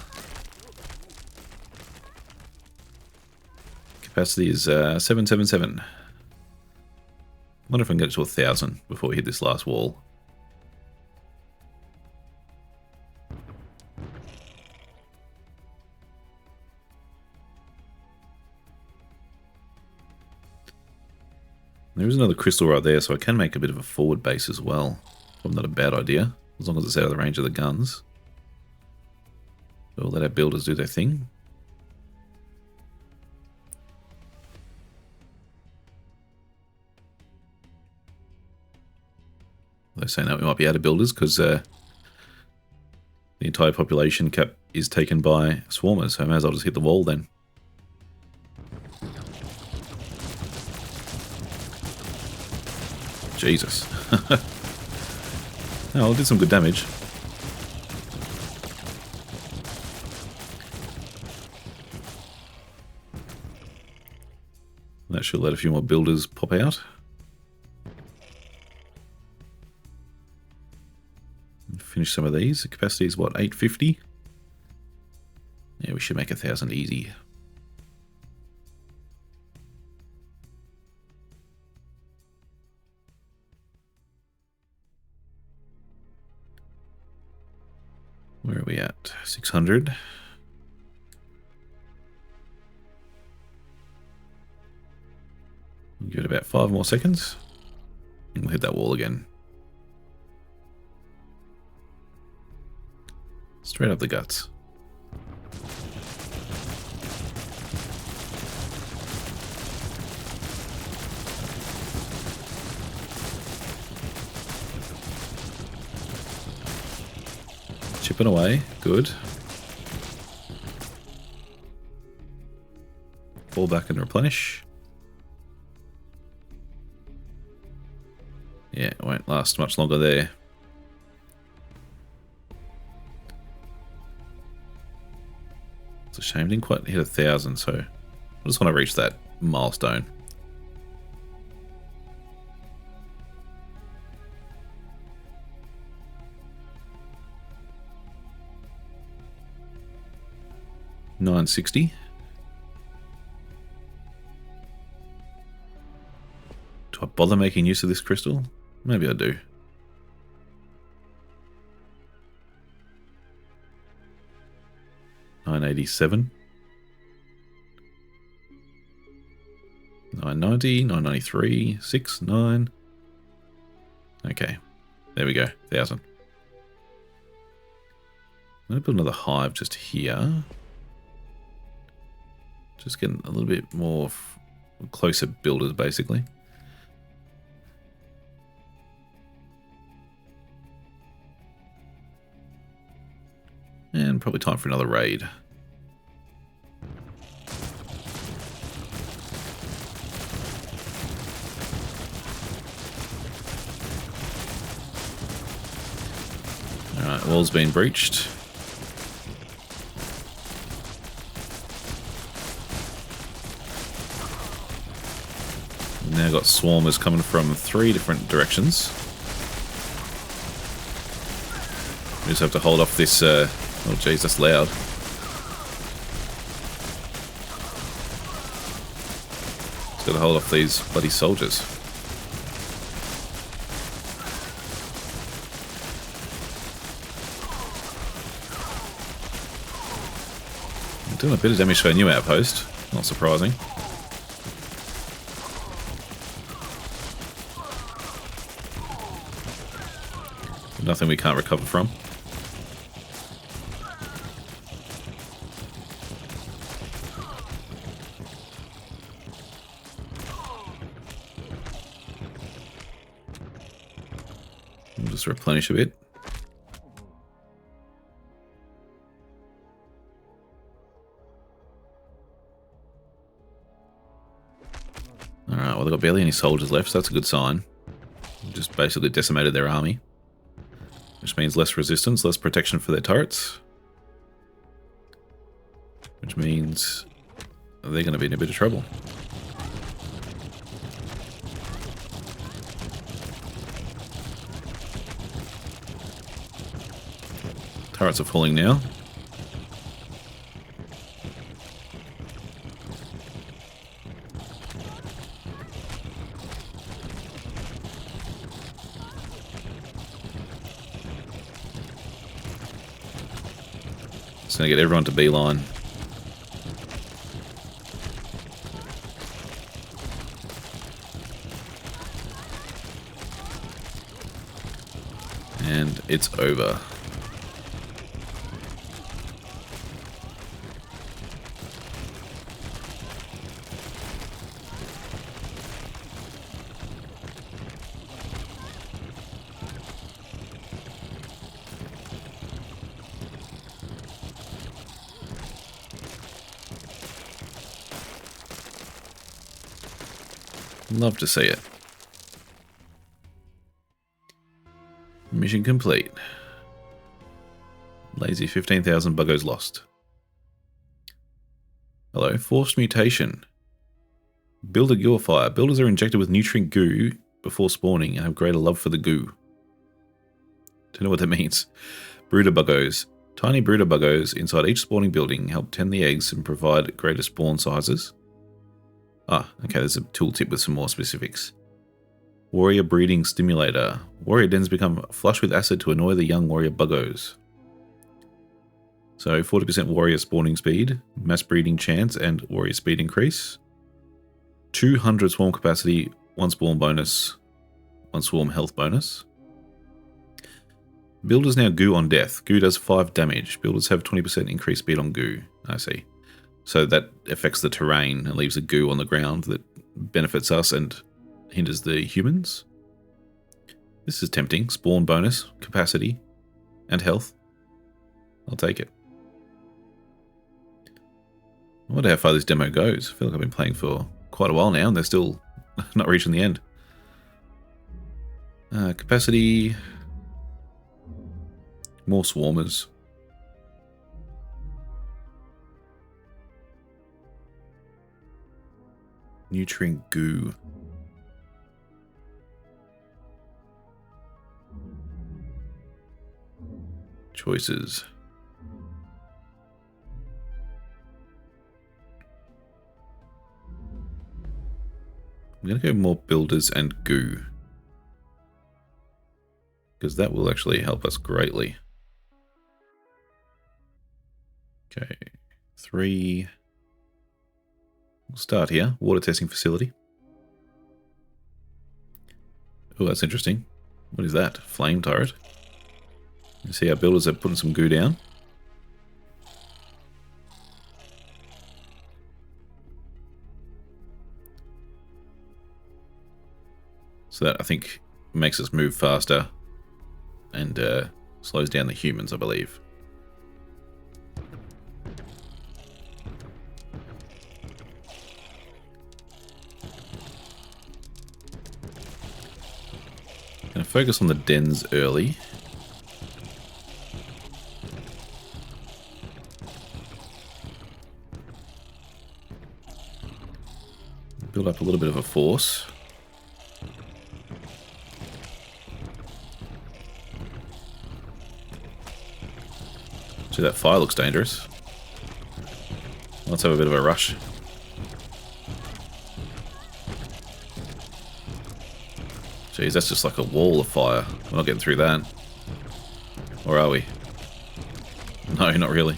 Capacity is 777. Wonder if I can get it to 1,000 before we hit this last wall. There is another crystal right there, so I can make a bit of a forward base as well. Probably not a bad idea, as long as it's out of the range of the guns. So we'll let our builders do their thing. They're saying that we might be out of builders because the entire population cap is taken by swarmers, so I may as well just hit the wall then. Jesus. Oh, well, it did some good damage. That should let a few more builders pop out. Finish some of these. The capacity is what, 850? Yeah, we should make 1,000 easy. Where are we at? 600. We'll give it about 5 more seconds. And we'll hit that wall again. Straight up the guts. Chipping away. Good. Fall back and replenish. Yeah, it won't last much longer there. It's a shame, didn't quite hit 1,000, so I just want to reach that milestone. $960. Do I bother making use of this crystal? Maybe I do. $987. $990, $993, 6, 9. Okay, there we go, 1,000. I'm going to put another hive just here. Just getting a little bit more closer builders, basically. And probably time for another raid. Alright, wall's been breached. Now got swarmers coming from 3 different directions. just have to hold off this, oh jeez, that's loud. Just gotta hold off these bloody soldiers. I'm doing a bit of damage to a new outpost, not surprising. Nothing we can't recover from. We'll just replenish a bit. Alright, well they've got barely any soldiers left, so that's a good sign. Just basically decimated their army. Which means less resistance, less protection for their turrets. Which means they're going to be in a bit of trouble. Turrets are falling now. It's going to get everyone to beeline. And it's over. Love to see it. Mission complete. Lazy 15,000 Buggos lost. Hello, forced mutation. Builder goo fire. Builders are injected with nutrient goo before spawning and have greater love for the goo. Don't know what that means. Brooder Buggos. Tiny brooder Buggos inside each spawning building help tend the eggs and provide greater spawn sizes. Ah, okay, there's a tooltip with some more specifics. Warrior breeding stimulator. Warrior dens become flush with acid to annoy the young warrior Buggos. So 40% warrior spawning speed, mass breeding chance, and warrior speed increase. 200 swarm capacity, 1 spawn bonus, 1 swarm health bonus. Builders now goo on death. Goo does 5 damage. Builders have 20% increased speed on goo. I see. So that affects the terrain and leaves a goo on the ground that benefits us and hinders the humans. This is tempting. Spawn bonus, capacity, and health. I'll take it. I wonder how far this demo goes. I feel like I've been playing for quite a while now and they're still not reaching the end. Capacity. More swarmers. Nutrient goo. Choices. I'm going to go more builders and goo. Because that will actually help us greatly. Okay. 3... We'll start here. Water testing facility. Oh, that's interesting. What is that? Flame turret. You see our builders are putting some goo down. So that, I think, makes us move faster and slows down the humans, I believe. Gonna focus on the dens early. Build up a little bit of a force. See, that fire looks dangerous. Let's have a bit of a rush. Jeez, that's just like a wall of fire. We're not getting through that. Or are we? No, not really.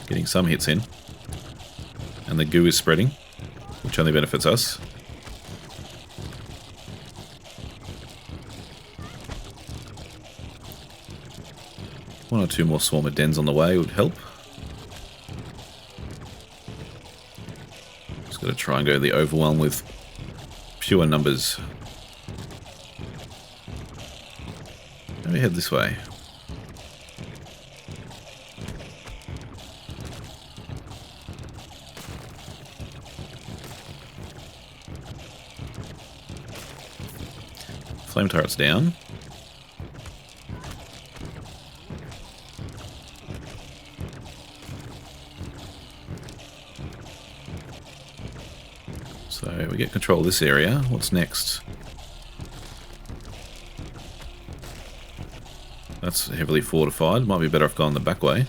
Getting some hits in. And the goo is spreading, which only benefits us. One or two more swarmer dens on the way would help. Just got to try and go the overwhelm with pure numbers. Let me head this way. Flame turret's down. So we get control of this area. What's next? That's heavily fortified. Might be better off going the back way.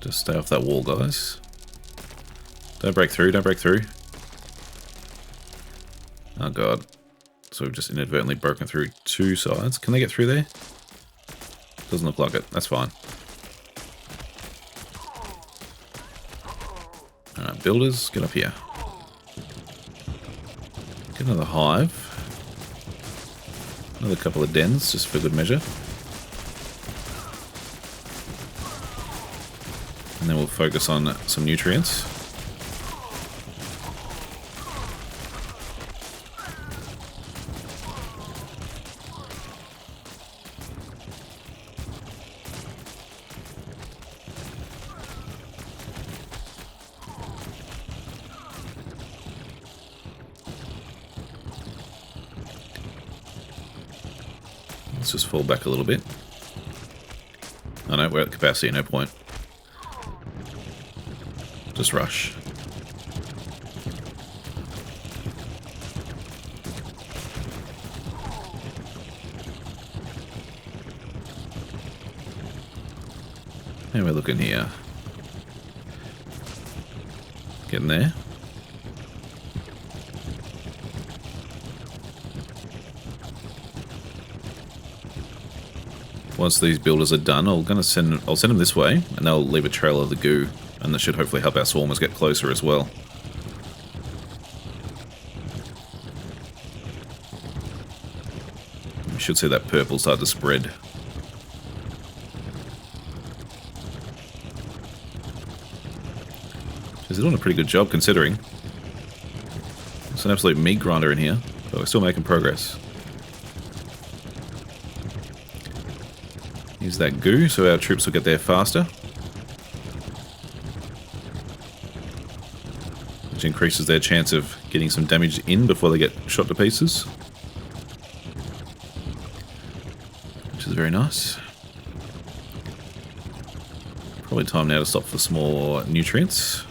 Just stay off that wall, guys. Don't break through, don't break through. Oh god. So we've just inadvertently broken through two sides. Can they get through there? Doesn't look like it. That's fine. Alright, builders, get up here. Get another hive. Another couple of dens, just for good measure. And then we'll focus on some nutrients. Let's just fall back a little bit. Oh no, we're at capacity, no point. Just rush. And we're looking here. Getting there. Once these builders are done, I'll send them this way, and they'll leave a trail of the goo, and that should hopefully help our swarmers get closer as well. We should see that purple start to spread. They're doing a pretty good job considering. It's an absolute meat grinder in here, but we're still making progress. Use that goo so our troops will get there faster. Which increases their chance of getting some damage in before they get shot to pieces. Which is very nice. Probably time now to stop for some more nutrients.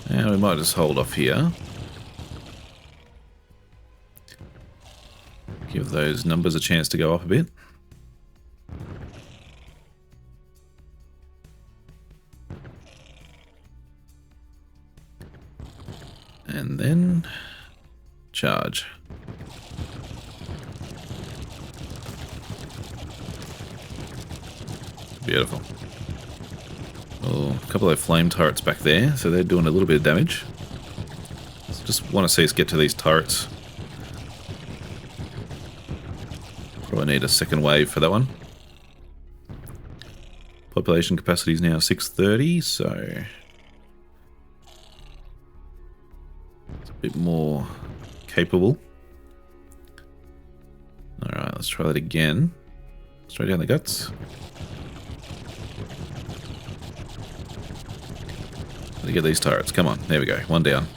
Now we might just hold off here. Give those numbers a chance to go up a bit. And then charge. Beautiful. Oh, a couple of flame turrets back there, so they're doing a little bit of damage. Just want to see us get to these turrets. Probably need a second wave for that one. Population capacity is now 630, so it's a bit more capable. Alright, let's try that again. Straight down the guts. Let me get these turrets. Come on, there we go. One down.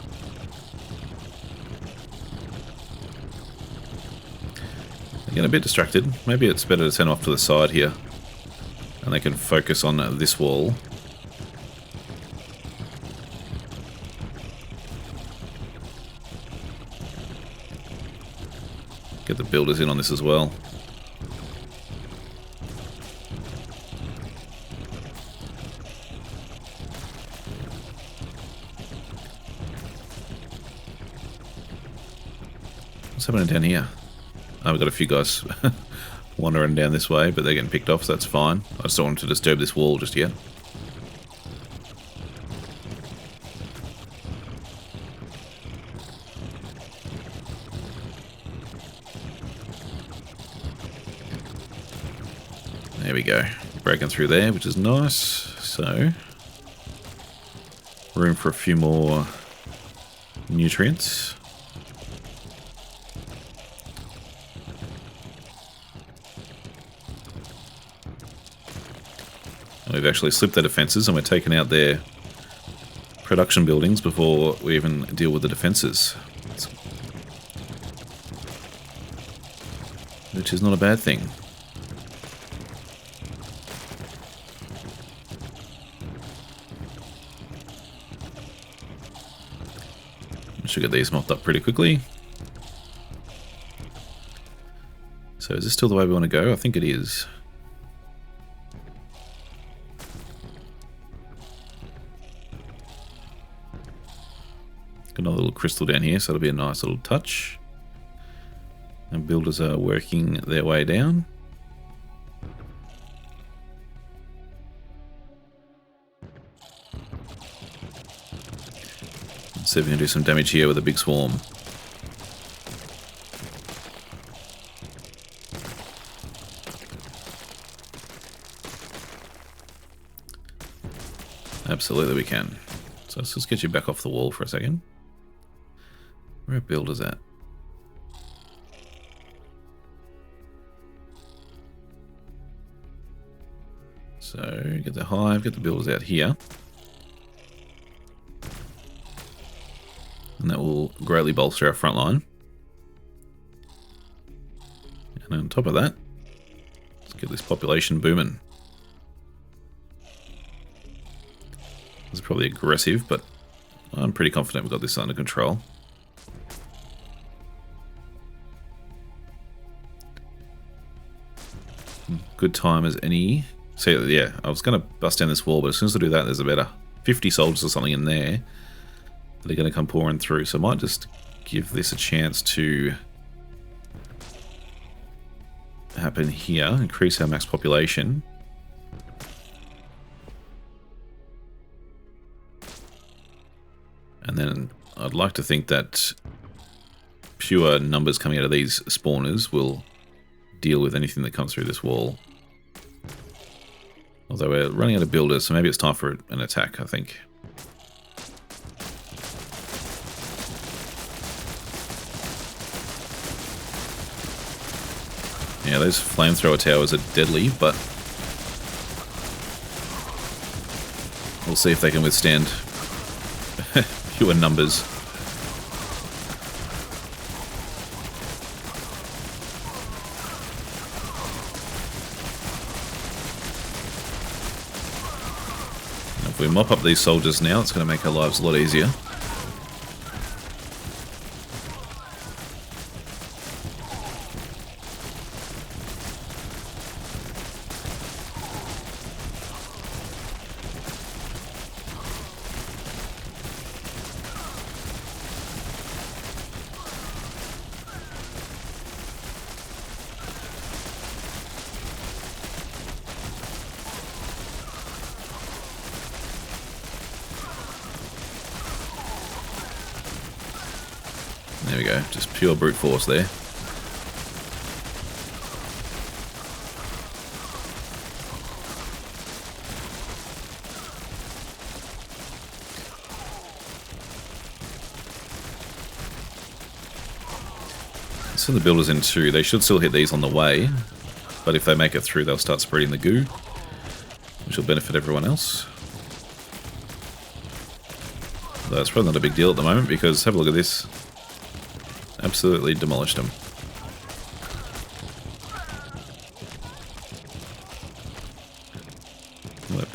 getting a bit distracted. Maybe it's better to send off to the side here. And they can focus on this wall. Get the builders in on this as well. What's happening down here? Oh, we've got a few guys wandering down this way, but they're getting picked off, so that's fine. I just don't want them to disturb this wall just yet. There we go. Breaking through there, which is nice. So, room for a few more nutrients. We've actually slipped their defences and we're taking out their production buildings before we even deal with the defences. Which is not a bad thing. Should get these mopped up pretty quickly. So is this still the way we want to go? I think it is. Got another little crystal down here, so it'll be a nice little touch. And builders are working their way down. Let's see if we can do some damage here with a big swarm. Absolutely we can. So let's just get you back off the wall for a second. Where are builders at? So get the hive, get the builders out here. And that will greatly bolster our front line. And on top of that, let's get this population booming. This is probably aggressive, but I'm pretty confident we've got this under control. Good time as any. So yeah, I was going to bust down this wall, but as soon as I do that, there's about 50 soldiers or something in there that are going to come pouring through. So I might just give this a chance to happen here, increase our max population. And then I'd like to think that pure numbers coming out of these spawners will deal with anything that comes through this wall. Although we're running out of builders, so maybe it's time for an attack, I think. Yeah, those flamethrower towers are deadly, but we'll see if they can withstand fewer numbers. And if we mop up these soldiers now, it's going to make our lives a lot easier. There we go, just pure brute force there. Send the builders in too. They should still hit these on the way, but if they make it through, they'll start spreading the goo, which will benefit everyone else. That's probably not a big deal at the moment because have a look at this. Absolutely demolished them.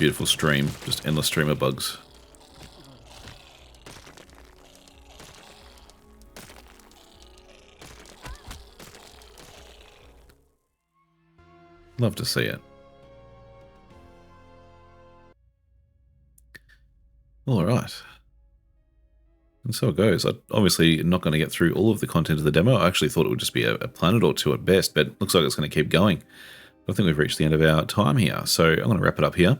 beautiful stream, just endless stream of bugs. Love to see it. All right. And so it goes. I'm obviously not going to get through all of the content of the demo. I actually thought it would just be a planet or two at best, but looks like it's going to keep going. I think we've reached the end of our time here, so I'm going to wrap it up here.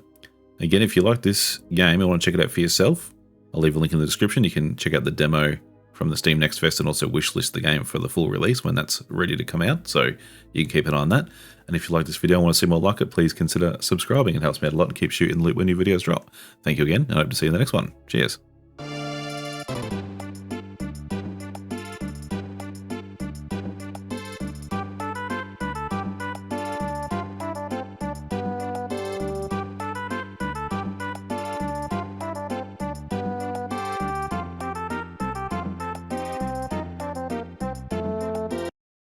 Again, if you like this game and want to check it out for yourself, I'll leave a link in the description. You can check out the demo from the Steam Next Fest and also wishlist the game for the full release when that's ready to come out, so you can keep an eye on that. And if you like this video and want to see more like it, please consider subscribing. It helps me out a lot and keeps you in the loop when new videos drop. Thank you again, and I hope to see you in the next one. Cheers.